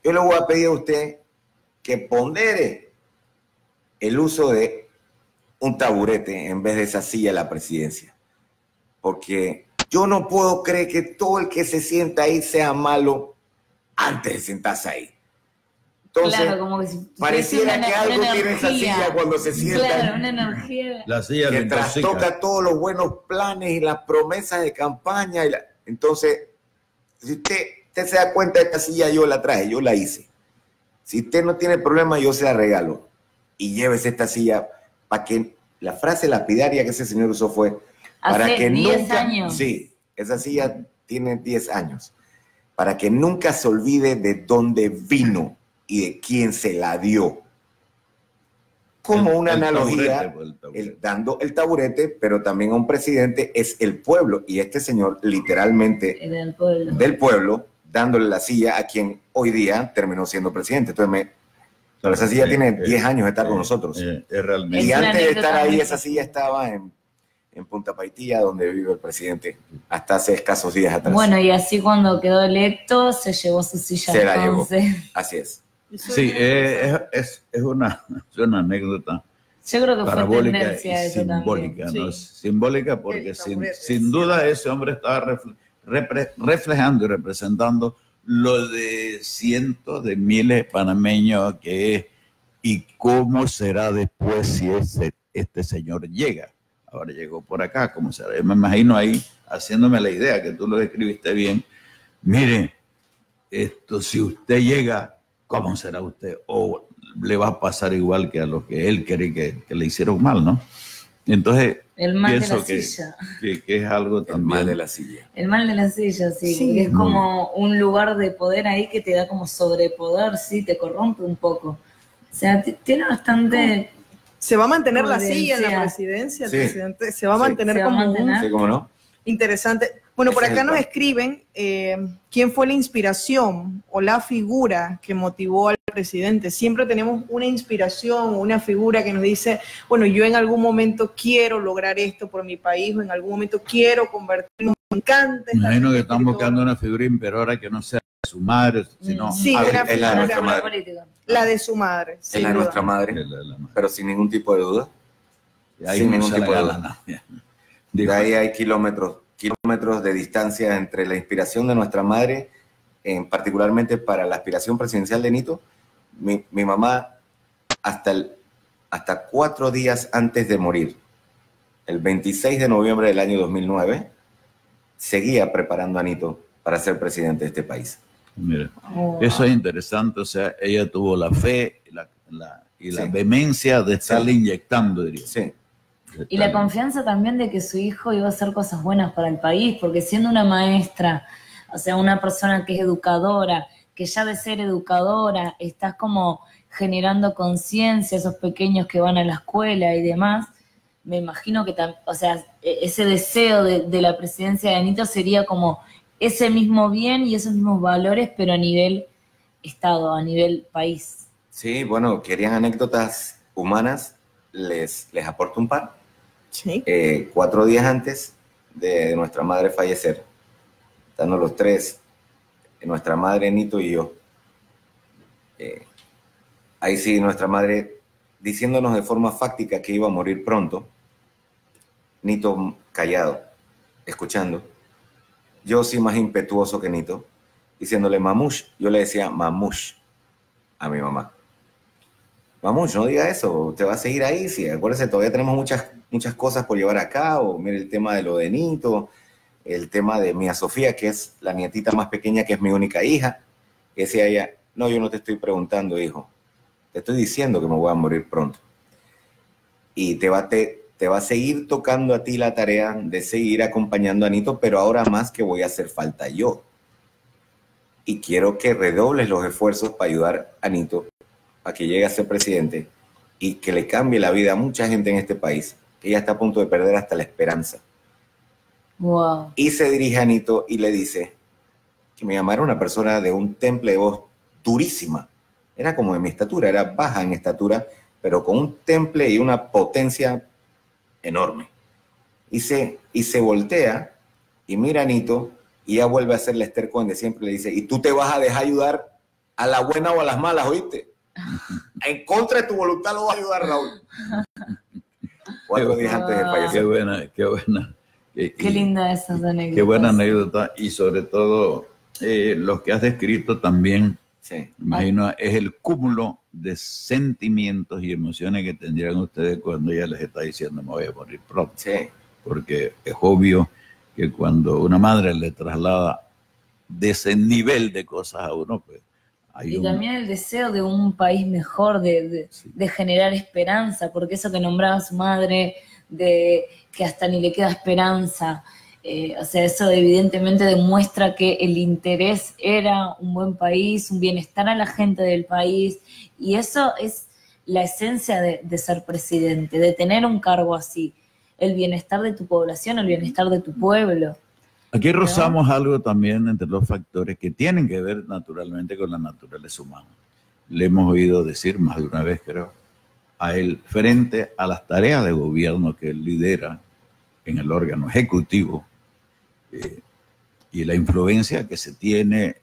yo le voy a pedir a usted que pondere el uso de un taburete en vez de esa silla de la presidencia. Porque yo no puedo creer que todo el que se sienta ahí sea malo antes de sentarse ahí. Entonces, claro, como que pareciera que algo tiene esa silla cuando se sienta. Claro, una energía. La silla que trastoca todos los buenos planes y las promesas de campaña. Entonces, si usted se da cuenta, esta silla yo la traje, yo la hice. Si usted no tiene problema, yo se la regalo. Y llévese esta silla para que la frase lapidaria que ese señor usó fue: para hace que 10 nunca, años. Sí, esa silla tiene 10 años. Para que nunca se olvide de dónde vino y de quién se la dio. Como una analogía, dando el taburete, pero también a un presidente es el pueblo. Y este señor, literalmente, del pueblo, dándole la silla a quien hoy día terminó siendo presidente. Entonces, pero esa silla tiene 10 años de estar con nosotros. Realmente. Y antes de estar ahí, esa silla estaba en Punta Paitilla, donde vive el presidente, hasta hace escasos días atrás. Bueno, y así cuando quedó electo, se llevó su silla. Se la llevó. Así es. Sí, es una anécdota. Yo creo que fue y tendencia eso simbólica, también. ¿no? Sí. Simbólica porque sin duda ese hombre estaba reflejando y representando lo de cientos de miles de panameños que es, y cómo será después si este señor llega. Ahora llegó por acá, ¿cómo será? Yo me imagino ahí haciéndome la idea, que tú lo describiste bien. Mire, si usted llega, ¿cómo será usted? O le va a pasar igual que a los que él cree que le hicieron mal, ¿no? Entonces, el mal pienso de la silla. Que es algo también. El mal de la silla. El mal de la silla, sí. Es como un lugar de poder ahí que te da como sobrepoder, sí, te corrompe un poco. O sea, tiene bastante... ¿Se va a mantener la silla en la presidencia? El presidente se va a mantener como un... Sí, ¿cómo no? Interesante. Bueno, por acá nos escriben quién fue la inspiración o la figura que motivó al presidente. Siempre tenemos una inspiración o una figura que nos dice, bueno, yo en algún momento quiero lograr esto por mi país, o en algún momento quiero convertirme en cantante. Me imagino que están buscando una figura imperiora que no sea de su madre, sino sí, una es la de nuestra madre. política. La de su madre. Es la de nuestra madre, pero sin ningún tipo de duda. Sin ningún tipo de duda. De ahí hay kilómetros de distancia entre la inspiración de nuestra madre, particularmente para la aspiración presidencial de Nito. Mi mamá, hasta 4 días antes de morir, el 26 de noviembre del año 2009, seguía preparando a Nito para ser presidente de este país. Mira, eso es interesante. O sea, ella tuvo la fe y la vehemencia de estarle inyectando, diría. Sí. Y la confianza también de que su hijo iba a hacer cosas buenas para el país, porque siendo una maestra, o sea, una persona que es educadora, que ya de ser educadora estás como generando conciencia, esos pequeños que van a la escuela y demás, me imagino que, o sea, ese deseo de la presidencia de Anito sería como ese mismo bien y esos mismos valores, pero a nivel Estado, a nivel país. Sí, bueno, querían anécdotas humanas, les aporto un par. Sí. 4 días antes de nuestra madre fallecer, estando los tres, nuestra madre, Nito y yo, ahí sí, nuestra madre diciéndonos de forma fáctica que iba a morir pronto, Nito callado, escuchando, yo sí más impetuoso que Nito, diciéndole mamush, yo le decía mamush a mi mamá. Mamush, no diga eso, te va a seguir ahí, sí, acuérdese, todavía tenemos muchas cosas por llevar a cabo, mire el tema de lo de Nito, el tema de Mía Sofía, que es la nietita más pequeña, que es mi única hija, que decía ella, no, yo no te estoy preguntando, hijo, te estoy diciendo que me voy a morir pronto. Y te va a seguir tocando a ti la tarea de seguir acompañando a Nito, pero ahora más que voy a hacer falta yo. Y quiero que redobles los esfuerzos para ayudar a Nito a que llegue a ser presidente y que le cambie la vida a mucha gente en este país, que ya está a punto de perder hasta la esperanza. Wow. Y se dirige a Nito y le dice que mi mamá era una persona de un temple de voz durísima. Era como de mi estatura, era baja en estatura, pero con un temple y una potencia enorme. Y se voltea y mira a Nito y ya vuelve a hacerle Esther Cohen de siempre, le dice, y tú te vas a dejar ayudar a la buena o a las malas, ¿oíste? En contra de tu voluntad lo vas a ayudar, Raúl. 4 días antes de fallecer. Qué buena. Qué linda esas anécdotas. Qué buena anécdota. Y sobre todo, los que has descrito también, sí, imagino, es el cúmulo de sentimientos y emociones que tendrían ustedes cuando ella les está diciendo me voy a morir pronto. Sí. Porque es obvio que cuando una madre le traslada de ese nivel de cosas a uno, pues y también el deseo de un país mejor, de generar esperanza, porque eso que nombraba su madre, de que hasta ni le queda esperanza, o sea, eso evidentemente demuestra que el interés era un buen país, un bienestar a la gente del país, y eso es la esencia de ser presidente, de tener un cargo así, el bienestar de tu población, el bienestar de tu pueblo. Aquí rozamos algo también entre los factores que tienen que ver naturalmente con la naturaleza humana. Le hemos oído decir más de una vez, creo, a él frente a las tareas de gobierno que él lidera en el órgano ejecutivo y la influencia que se tiene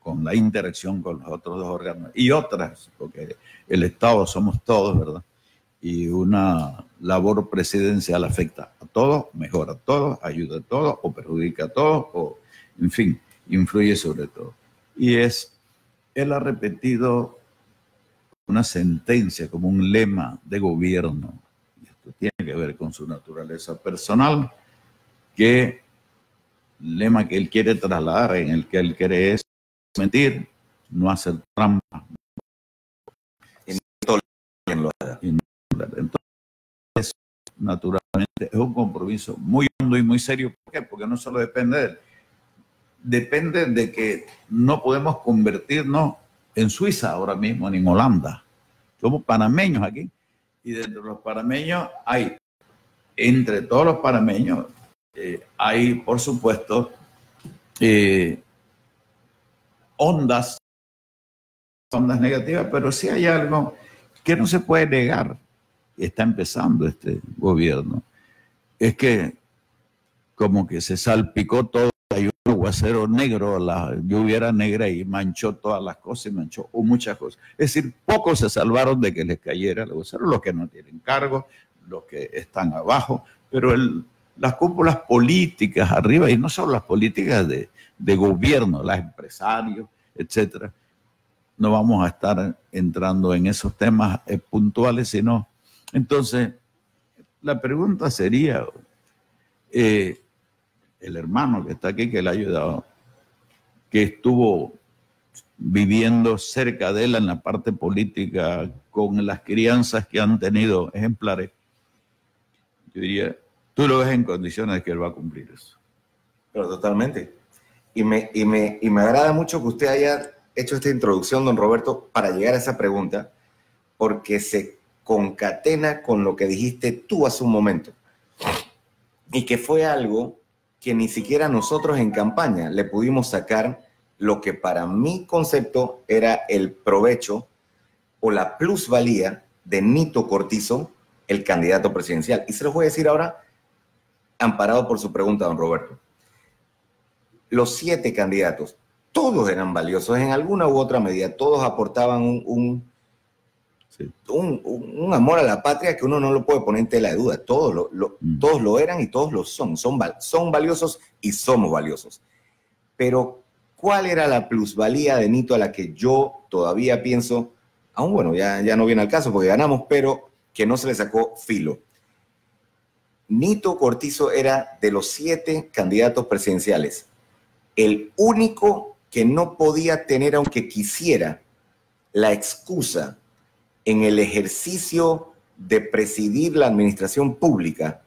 con la interacción con los otros 2 órganos y otras, porque el Estado somos todos, ¿verdad? Y una labor presidencial afecta a todos, mejora a todos, ayuda a todos, o perjudica a todos, o, en fin, influye sobre todo. Y él ha repetido una sentencia como un lema de gobierno, y esto tiene que ver con su naturaleza personal, que el lema que él quiere trasladar, en el que él quiere es mentir, no hacer trampa. Entonces, naturalmente, es un compromiso muy hondo y muy serio. ¿Por qué? Porque no solo depende de él. Depende de que no podemos convertirnos en Suiza ahora mismo, ni en Holanda. Somos panameños aquí. Y dentro de los panameños hay, entre todos los panameños, hay, por supuesto, ondas negativas, pero sí hay algo que no se puede negar. Está empezando este gobierno. Es que como que se salpicó todo, hay un aguacero negro, la lluvia era negra y manchó todas las cosas y manchó muchas cosas. Es decir, pocos se salvaron de que les cayera el aguacero, los que no tienen cargo, los que están abajo, pero las cúpulas políticas arriba, y no solo las políticas de gobierno, los empresarios, etcétera, no vamos a estar entrando en esos temas puntuales, sino, entonces, la pregunta sería, el hermano que está aquí, que le ha ayudado, que estuvo viviendo cerca de él en la parte política, con las crianzas que han tenido ejemplares, yo diría, tú lo ves en condiciones de que él va a cumplir eso. Pero totalmente. Y me agrada mucho que usted haya hecho esta introducción, don Roberto, para llegar a esa pregunta, porque se concatena con lo que dijiste tú hace un momento, y que fue algo que ni siquiera nosotros en campaña le pudimos sacar lo que para mi concepto era el provecho o la plusvalía de Nito Cortizo, el candidato presidencial. Y se los voy a decir ahora, amparado por su pregunta, don Roberto. Los 7 candidatos, todos eran valiosos en alguna u otra medida, todos aportaban un amor a la patria que uno no lo puede poner en tela de duda. Todos lo eran y todos lo son. Son valiosos y somos valiosos. Pero, ¿cuál era la plusvalía de Nito a la que yo todavía pienso, aún bueno, ya no viene al caso porque ganamos, pero que no se le sacó filo? Nito Cortizo era de los 7 candidatos presidenciales el único que no podía tener, aunque quisiera, la excusa en el ejercicio de presidir la administración pública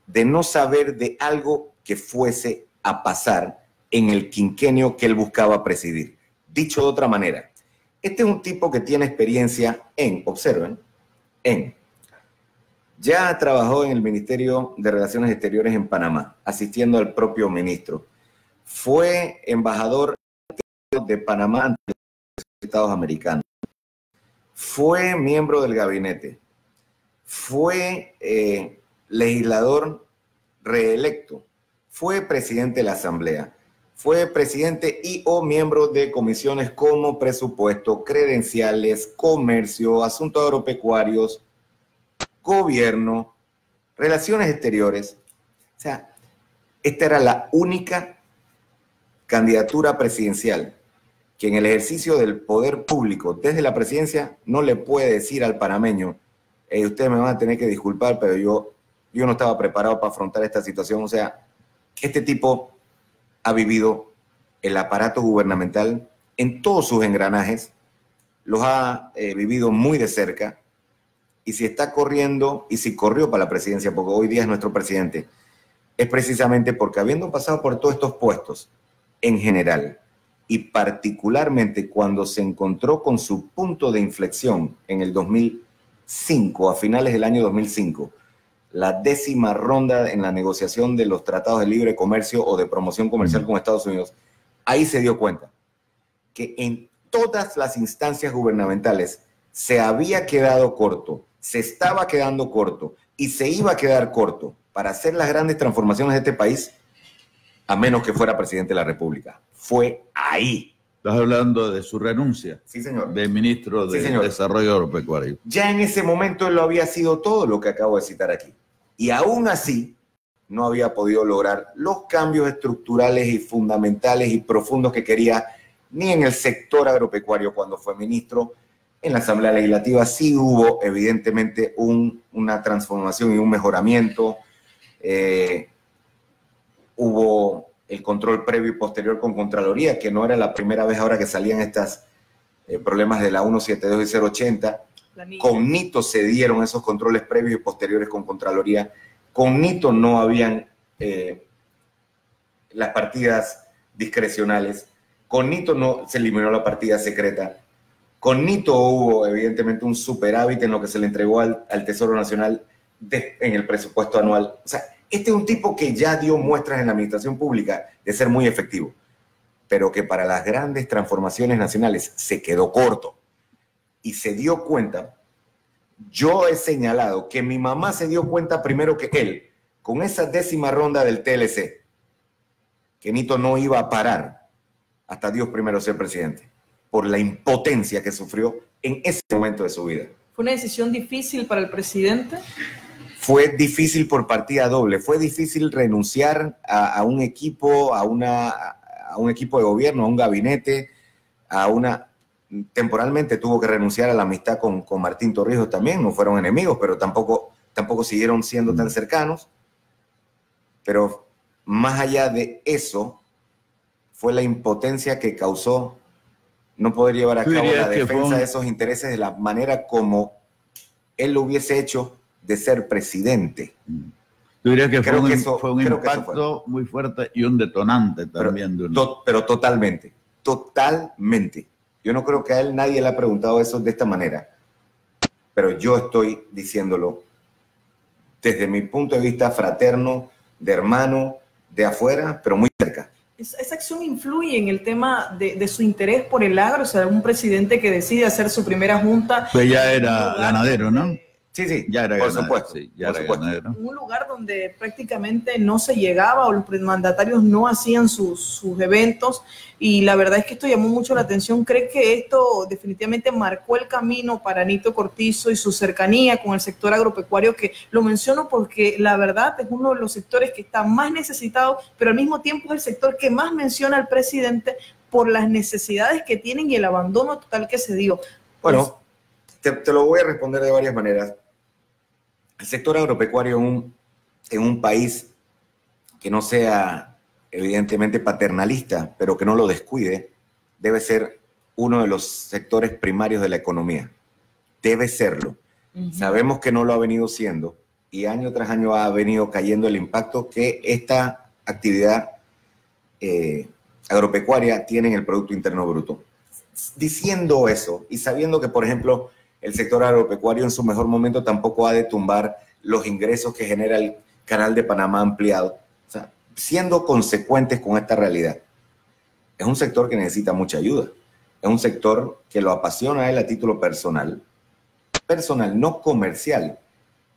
de no saber de algo que fuese a pasar en el quinquenio que él buscaba presidir. Dicho de otra manera, este es un tipo que tiene experiencia observen, ya trabajó en el Ministerio de Relaciones Exteriores en Panamá, asistiendo al propio ministro. Fue embajador de Panamá ante los Estados Americanos. Fue miembro del gabinete. Fue legislador reelecto. Fue presidente de la Asamblea. Fue presidente y o miembro de comisiones como presupuesto, credenciales, comercio, asuntos agropecuarios, gobierno, relaciones exteriores. O sea, esta era la única candidatura presidencial que en el ejercicio del poder público desde la presidencia no le puede decir al panameño, ustedes me van a tener que disculpar, pero yo no estaba preparado para afrontar esta situación. O sea, este tipo ha vivido el aparato gubernamental en todos sus engranajes, los ha vivido muy de cerca, y si está corriendo, y si corrió para la presidencia, porque hoy día es nuestro presidente, es precisamente porque habiendo pasado por todos estos puestos en general, y particularmente cuando se encontró con su punto de inflexión en el 2005, a finales del año 2005, la 10ª ronda en la negociación de los tratados de libre comercio o de promoción comercial con Estados Unidos, ahí se dio cuenta que en todas las instancias gubernamentales se había quedado corto, se estaba quedando corto y se iba a quedar corto para hacer las grandes transformaciones de este país, a menos que fuera presidente de la República. Fue ahí. Estás hablando de su renuncia. Sí, señor. De ministro de Desarrollo Agropecuario. Ya en ese momento él lo había sido todo lo que acabo de citar aquí. Y aún así no había podido lograr los cambios estructurales y fundamentales y profundos que quería ni en el sector agropecuario cuando fue ministro. En la Asamblea Legislativa sí hubo evidentemente una transformación y un mejoramiento. Hubo el control previo y posterior con Contraloría, que no era la primera vez ahora que salían estos problemas de la 172 y 080. Con Nito se dieron esos controles previos y posteriores con Contraloría. Con Nito no habían las partidas discrecionales. Con Nito no se eliminó la partida secreta. Con Nito hubo evidentemente un superávit en lo que se le entregó al Tesoro Nacional en el presupuesto anual. O sea, este es un tipo que ya dio muestras en la administración pública de ser muy efectivo, pero que para las grandes transformaciones nacionales se quedó corto. Y se dio cuenta, yo he señalado que mi mamá se dio cuenta primero que él, con esa 10ª ronda del TLC, que Nito no iba a parar hasta Dios primero ser presidente, por la impotencia que sufrió en ese momento de su vida. ¿Fue una decisión difícil para el presidente? Fue difícil por partida doble. Fue difícil renunciar a un equipo, a un equipo de gobierno, a un gabinete, temporalmente tuvo que renunciar a la amistad con Martín Torrijos también. No fueron enemigos, pero tampoco siguieron siendo tan cercanos. Pero más allá de eso, fue la impotencia que causó no poder llevar a cabo la defensa de esos intereses de la manera como él lo hubiese hecho de ser presidente. Yo diría que fue un impacto muy fuerte y un detonante también. Pero totalmente. Yo no creo que a él nadie le ha preguntado eso de esta manera, pero yo estoy diciéndolo desde mi punto de vista fraterno, de hermano, de afuera, pero muy cerca. Esa acción influye en el tema de su interés por el agro, o sea, un presidente que decide hacer su primera junta. Pues ya era ganadero, ¿no? Sí, sí, ya era por ganadero, supuesto. Sí, ya era ganadero. En un lugar donde prácticamente no se llegaba o los mandatarios no hacían sus eventos, y la verdad es que esto llamó mucho la atención. ¿Cree que esto definitivamente marcó el camino para Nito Cortizo y su cercanía con el sector agropecuario? Que lo menciono porque la verdad es uno de los sectores que está más necesitado, pero al mismo tiempo es el sector que más menciona al presidente por las necesidades que tienen y el abandono total que se dio. Bueno, te lo voy a responder de varias maneras. El sector agropecuario en un país que no sea evidentemente paternalista, pero que no lo descuide, debe ser uno de los sectores primarios de la economía. Debe serlo. Sabemos que no lo ha venido siendo y año tras año ha venido cayendo el impacto que esta actividad agropecuaria tiene en el Producto Interno Bruto. Diciendo eso y sabiendo que, por ejemplo, el sector agropecuario en su mejor momento tampoco ha de tumbar los ingresos que genera el Canal de Panamá ampliado. O sea, siendo consecuentes con esta realidad. Es un sector que necesita mucha ayuda. Es un sector que lo apasiona a él a título personal, no comercial.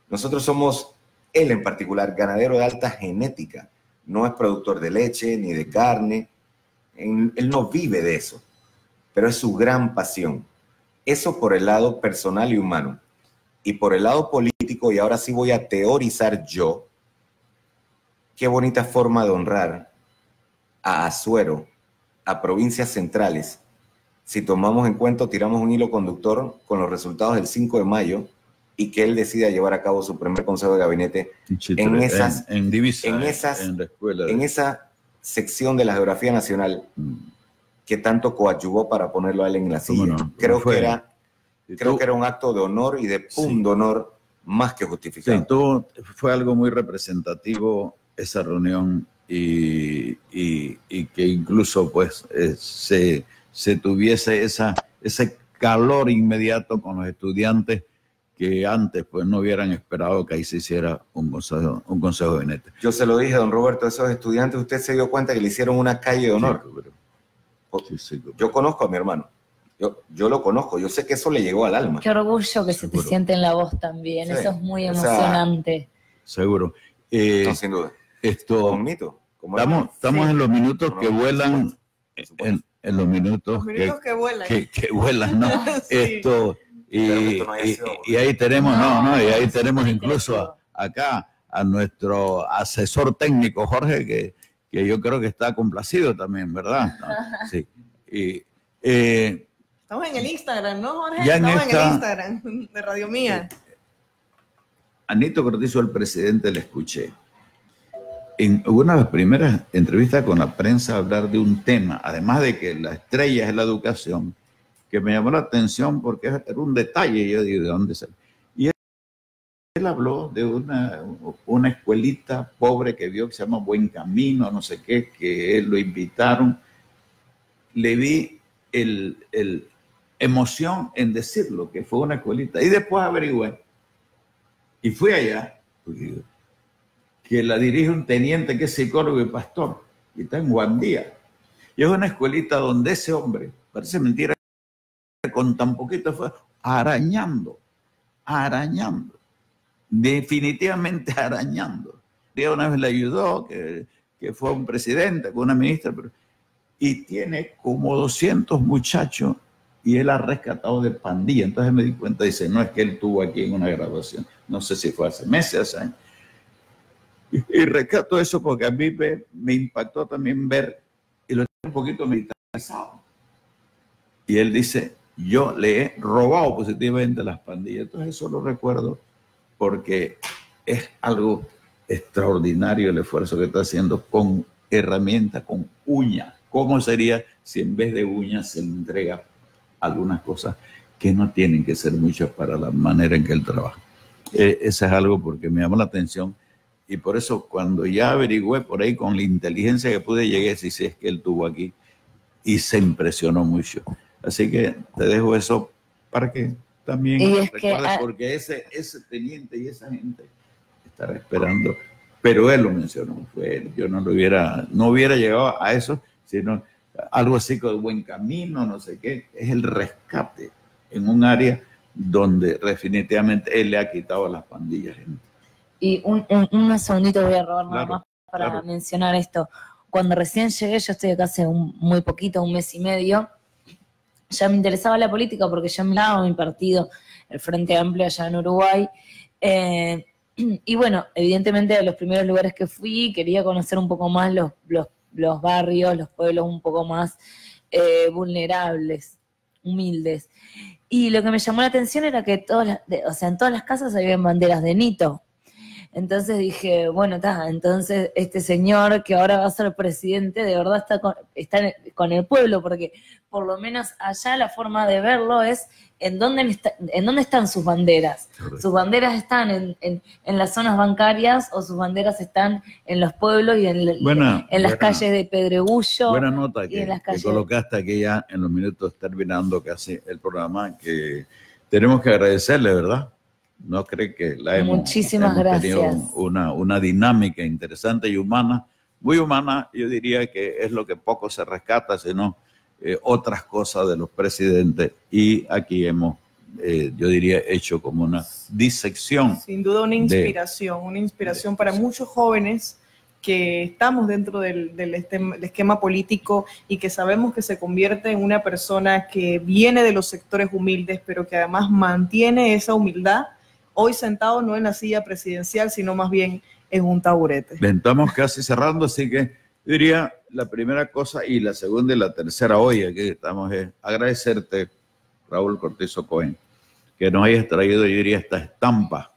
Nosotros somos, él en particular, ganadero de alta genética. No es productor de leche ni de carne. Él no vive de eso, pero es su gran pasión. Eso por el lado personal y humano. Y por el lado político, y ahora sí voy a teorizar yo, qué bonita forma de honrar a Azuero, a provincias centrales, si tomamos en cuenta, tiramos un hilo conductor con los resultados del 5 de mayo y que él decida llevar a cabo su primer consejo de gabinete en esa sección de la geografía nacional que tanto coadyuvó para ponerlo a él en la silla. No, creo que era un acto de honor y de pundonor más que justificado. Sí, fue algo muy representativo esa reunión y que incluso pues se tuviese ese calor inmediato con los estudiantes que antes pues no hubieran esperado que ahí se hiciera un consejo de gabinete. Yo se lo dije, don Roberto, a esos estudiantes, usted se dio cuenta que le hicieron una calle de honor. Sí, yo conozco a mi hermano. Yo lo conozco, yo sé que eso le llegó al alma. Qué orgullo que se te siente en la voz también, sí, eso es muy emocionante. Seguro. No, sin duda. Un mito. Estamos en los minutos que vuelan, en los minutos que vuelan. Que vuelan, ¿no? Sí. Y ahí tenemos, y ahí tenemos incluso acá a nuestro asesor técnico, Jorge, que yo creo que está complacido también, ¿verdad? Sí. Estamos en el Instagram, ¿no, Jorge? Ya Estamos en el Instagram de Radio Mía. A Nito Cortizo, el presidente, le escuché en una de las primeras entrevistas con la prensa hablar de un tema, además de que la estrella es la educación, que me llamó la atención porque era un detalle. Yo digo, ¿de dónde sale? Y él habló de una escuelita pobre que vio que se llama Buen Camino, no sé qué, que él lo invitaron. Le vi el emoción en decirlo, que fue una escuelita. Y después averigüé. Y fui allá, que la dirige un teniente que es psicólogo y pastor, y está en Guandía. Y es una escuelita donde ese hombre, parece mentira, con tan poquito fue arañando, definitivamente arañando. Una vez le ayudó, que fue un presidente, con una ministra, y tiene como 200 muchachos y él ha rescatado de pandilla. Entonces me di cuenta, dice, no es que él estuvo aquí en una graduación, no sé si fue hace meses, hace años. Y rescato eso porque a mí me impactó también ver, y lo tengo un poquito militarizado. Y él dice, yo le he robado positivamente las pandillas. Entonces eso lo recuerdo porque es algo extraordinario el esfuerzo que está haciendo con herramientas, con uñas. ¿Cómo sería si en vez de uñas se le entrega algunas cosas que no tienen que ser muchas para la manera en que él trabaja? Eso es algo porque me llamó la atención. Y por eso cuando ya averigüé por ahí con la inteligencia que pude, llegué si es que él estuvo aquí y se impresionó mucho. Así que te dejo eso para que también recuerdes, porque ese teniente y esa gente estará esperando. Pero él lo mencionó, fue él. Yo no hubiera llegado a eso, sino algo así como buen camino, no sé qué. Es el rescate en un área donde definitivamente él le ha quitado a las pandillas. Y un segundito voy a robar nada más para mencionar esto. Cuando recién llegué, yo estoy acá hace muy poquito, un mes y medio, ya me interesaba la política porque ya me daba mi partido, el Frente Amplio allá en Uruguay. Y bueno, evidentemente de los primeros lugares que fui, quería conocer un poco más los barrios, los pueblos un poco más vulnerables, humildes. Y lo que me llamó la atención era que en todas las casas había banderas de Nito. Entonces dije, bueno, entonces este señor que ahora va a ser presidente de verdad está con el pueblo, porque por lo menos allá la forma de verlo es en dónde están sus banderas. Correcto. Sus banderas están en las zonas bancarias o sus banderas están en los pueblos y en las calles de Pedregullo. Buena nota que colocaste aquí ya en los minutos terminando casi el programa, que tenemos que agradecerle, ¿verdad? ¿No cree que Muchísimas gracias. Tenido una dinámica interesante y humana, muy humana? Yo diría que es lo que poco se rescata, sino otras cosas de los presidentes, y aquí hemos, yo diría, hecho como una disección. Sin duda una inspiración para muchos jóvenes que estamos dentro del esquema político y que sabemos que se convierte en una persona que viene de los sectores humildes, pero que además mantiene esa humildad, hoy sentado no en la silla presidencial, sino más bien en un taburete. Estamos casi cerrando, así que diría la primera cosa y la segunda y la tercera hoy aquí estamos es agradecerte, Raúl Cortizo Cohen, que nos hayas traído, yo diría, esta estampa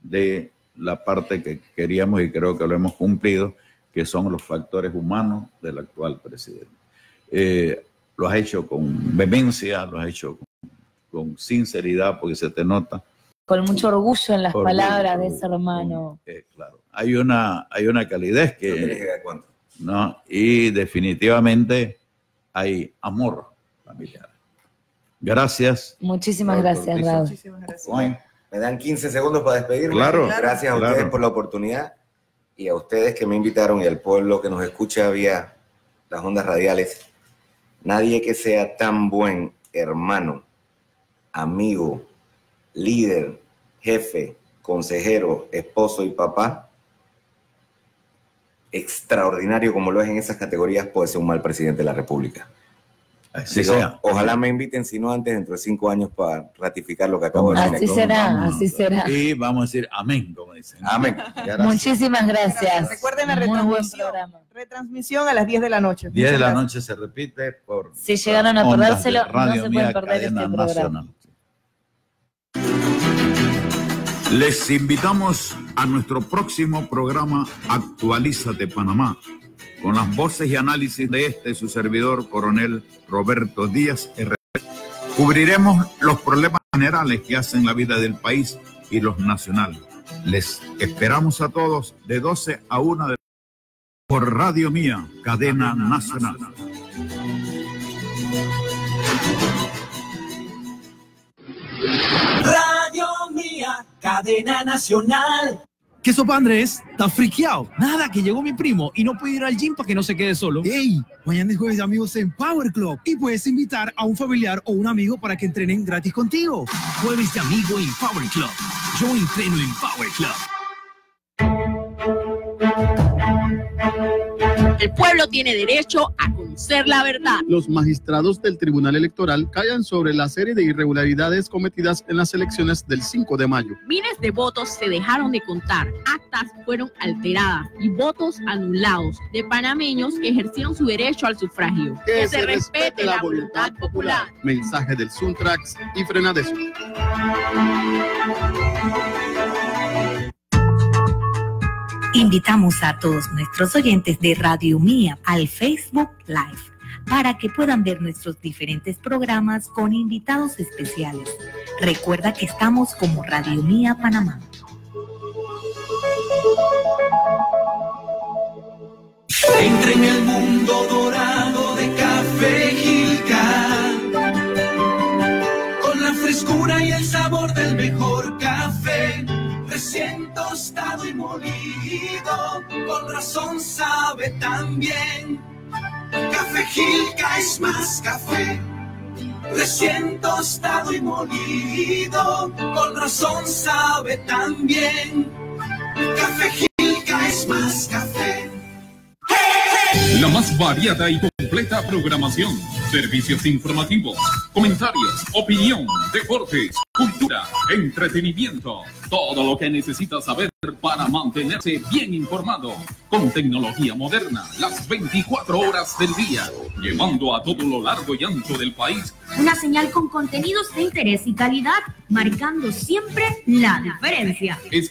de la parte que queríamos y creo que lo hemos cumplido, que son los factores humanos del actual presidente. Lo has hecho con vehemencia, lo has hecho con sinceridad, porque se te nota. Con mucho orgullo en las palabras de ese hermano. Claro, hay una calidez que... ¿no? Y definitivamente hay amor familiar. Gracias. Muchísimas gracias, Raúl. Muchísimas gracias. Me dan 15 segundos para despedirme. Claro. Gracias a ustedes por la oportunidad y a ustedes que me invitaron y al pueblo que nos escucha vía las ondas radiales. Nadie que sea tan buen hermano, amigo, líder, jefe, consejero, esposo y papá, extraordinario como lo es en esas categorías, puede ser un mal presidente de la República. Así sea. Ojalá me inviten, si no antes, dentro de 5 años, para ratificar lo que acabo de decir. Así será. Y vamos a decir amén, como dicen. Amén. Muchísimas gracias. Recuerden la retransmisión a las 10 de la noche. 10 de la noche se repite por... Si llegaron a perdérselo, no se pueden perder este programa. Les invitamos a nuestro próximo programa Actualízate Panamá, con las voces y análisis de su servidor, coronel Roberto Díaz Herrera. Cubriremos los problemas generales que hacen la vida del país y los nacionales. Les esperamos a todos de 12 a 1 de la tarde por Radio Mía, cadena nacional. Radio Mía, cadena nacional. ¿Qué sopa, Andrés? ¿Estás friqueado? Nada, que llegó mi primo y no puede ir al gym para que no se quede solo. ¡Ey! Mañana es jueves de amigos en Power Club y puedes invitar a un familiar o un amigo para que entrenen gratis contigo. Jueves de amigo en Power Club. Yo entreno en Power Club. El pueblo tiene derecho a conocer la verdad. Los magistrados del Tribunal Electoral callan sobre la serie de irregularidades cometidas en las elecciones del 5 de mayo. Miles de votos se dejaron de contar, actas fueron alteradas y votos anulados de panameños que ejercieron su derecho al sufragio. Que se respete la voluntad popular. Mensaje del Suntrax y Frenadeso. Invitamos a todos nuestros oyentes de Radio Mía al Facebook Live para que puedan ver nuestros diferentes programas con invitados especiales. Recuerda que estamos como Radio Mía Panamá. Entra en el mundo dorado de Café Gilca. frescura y el sabor del mejor café, recién tostado y molido, con razón sabe tan bien. Café Gilca es más café, recién tostado y molido, con razón sabe tan bien. Café Gilca es más café. La más variada y completa programación, servicios informativos, comentarios, opinión, deportes, cultura, entretenimiento, todo lo que necesitas saber para mantenerse bien informado, con tecnología moderna, las 24 horas del día, llevando a todo lo largo y ancho del país una señal con contenidos de interés y calidad, marcando siempre la diferencia. Escucha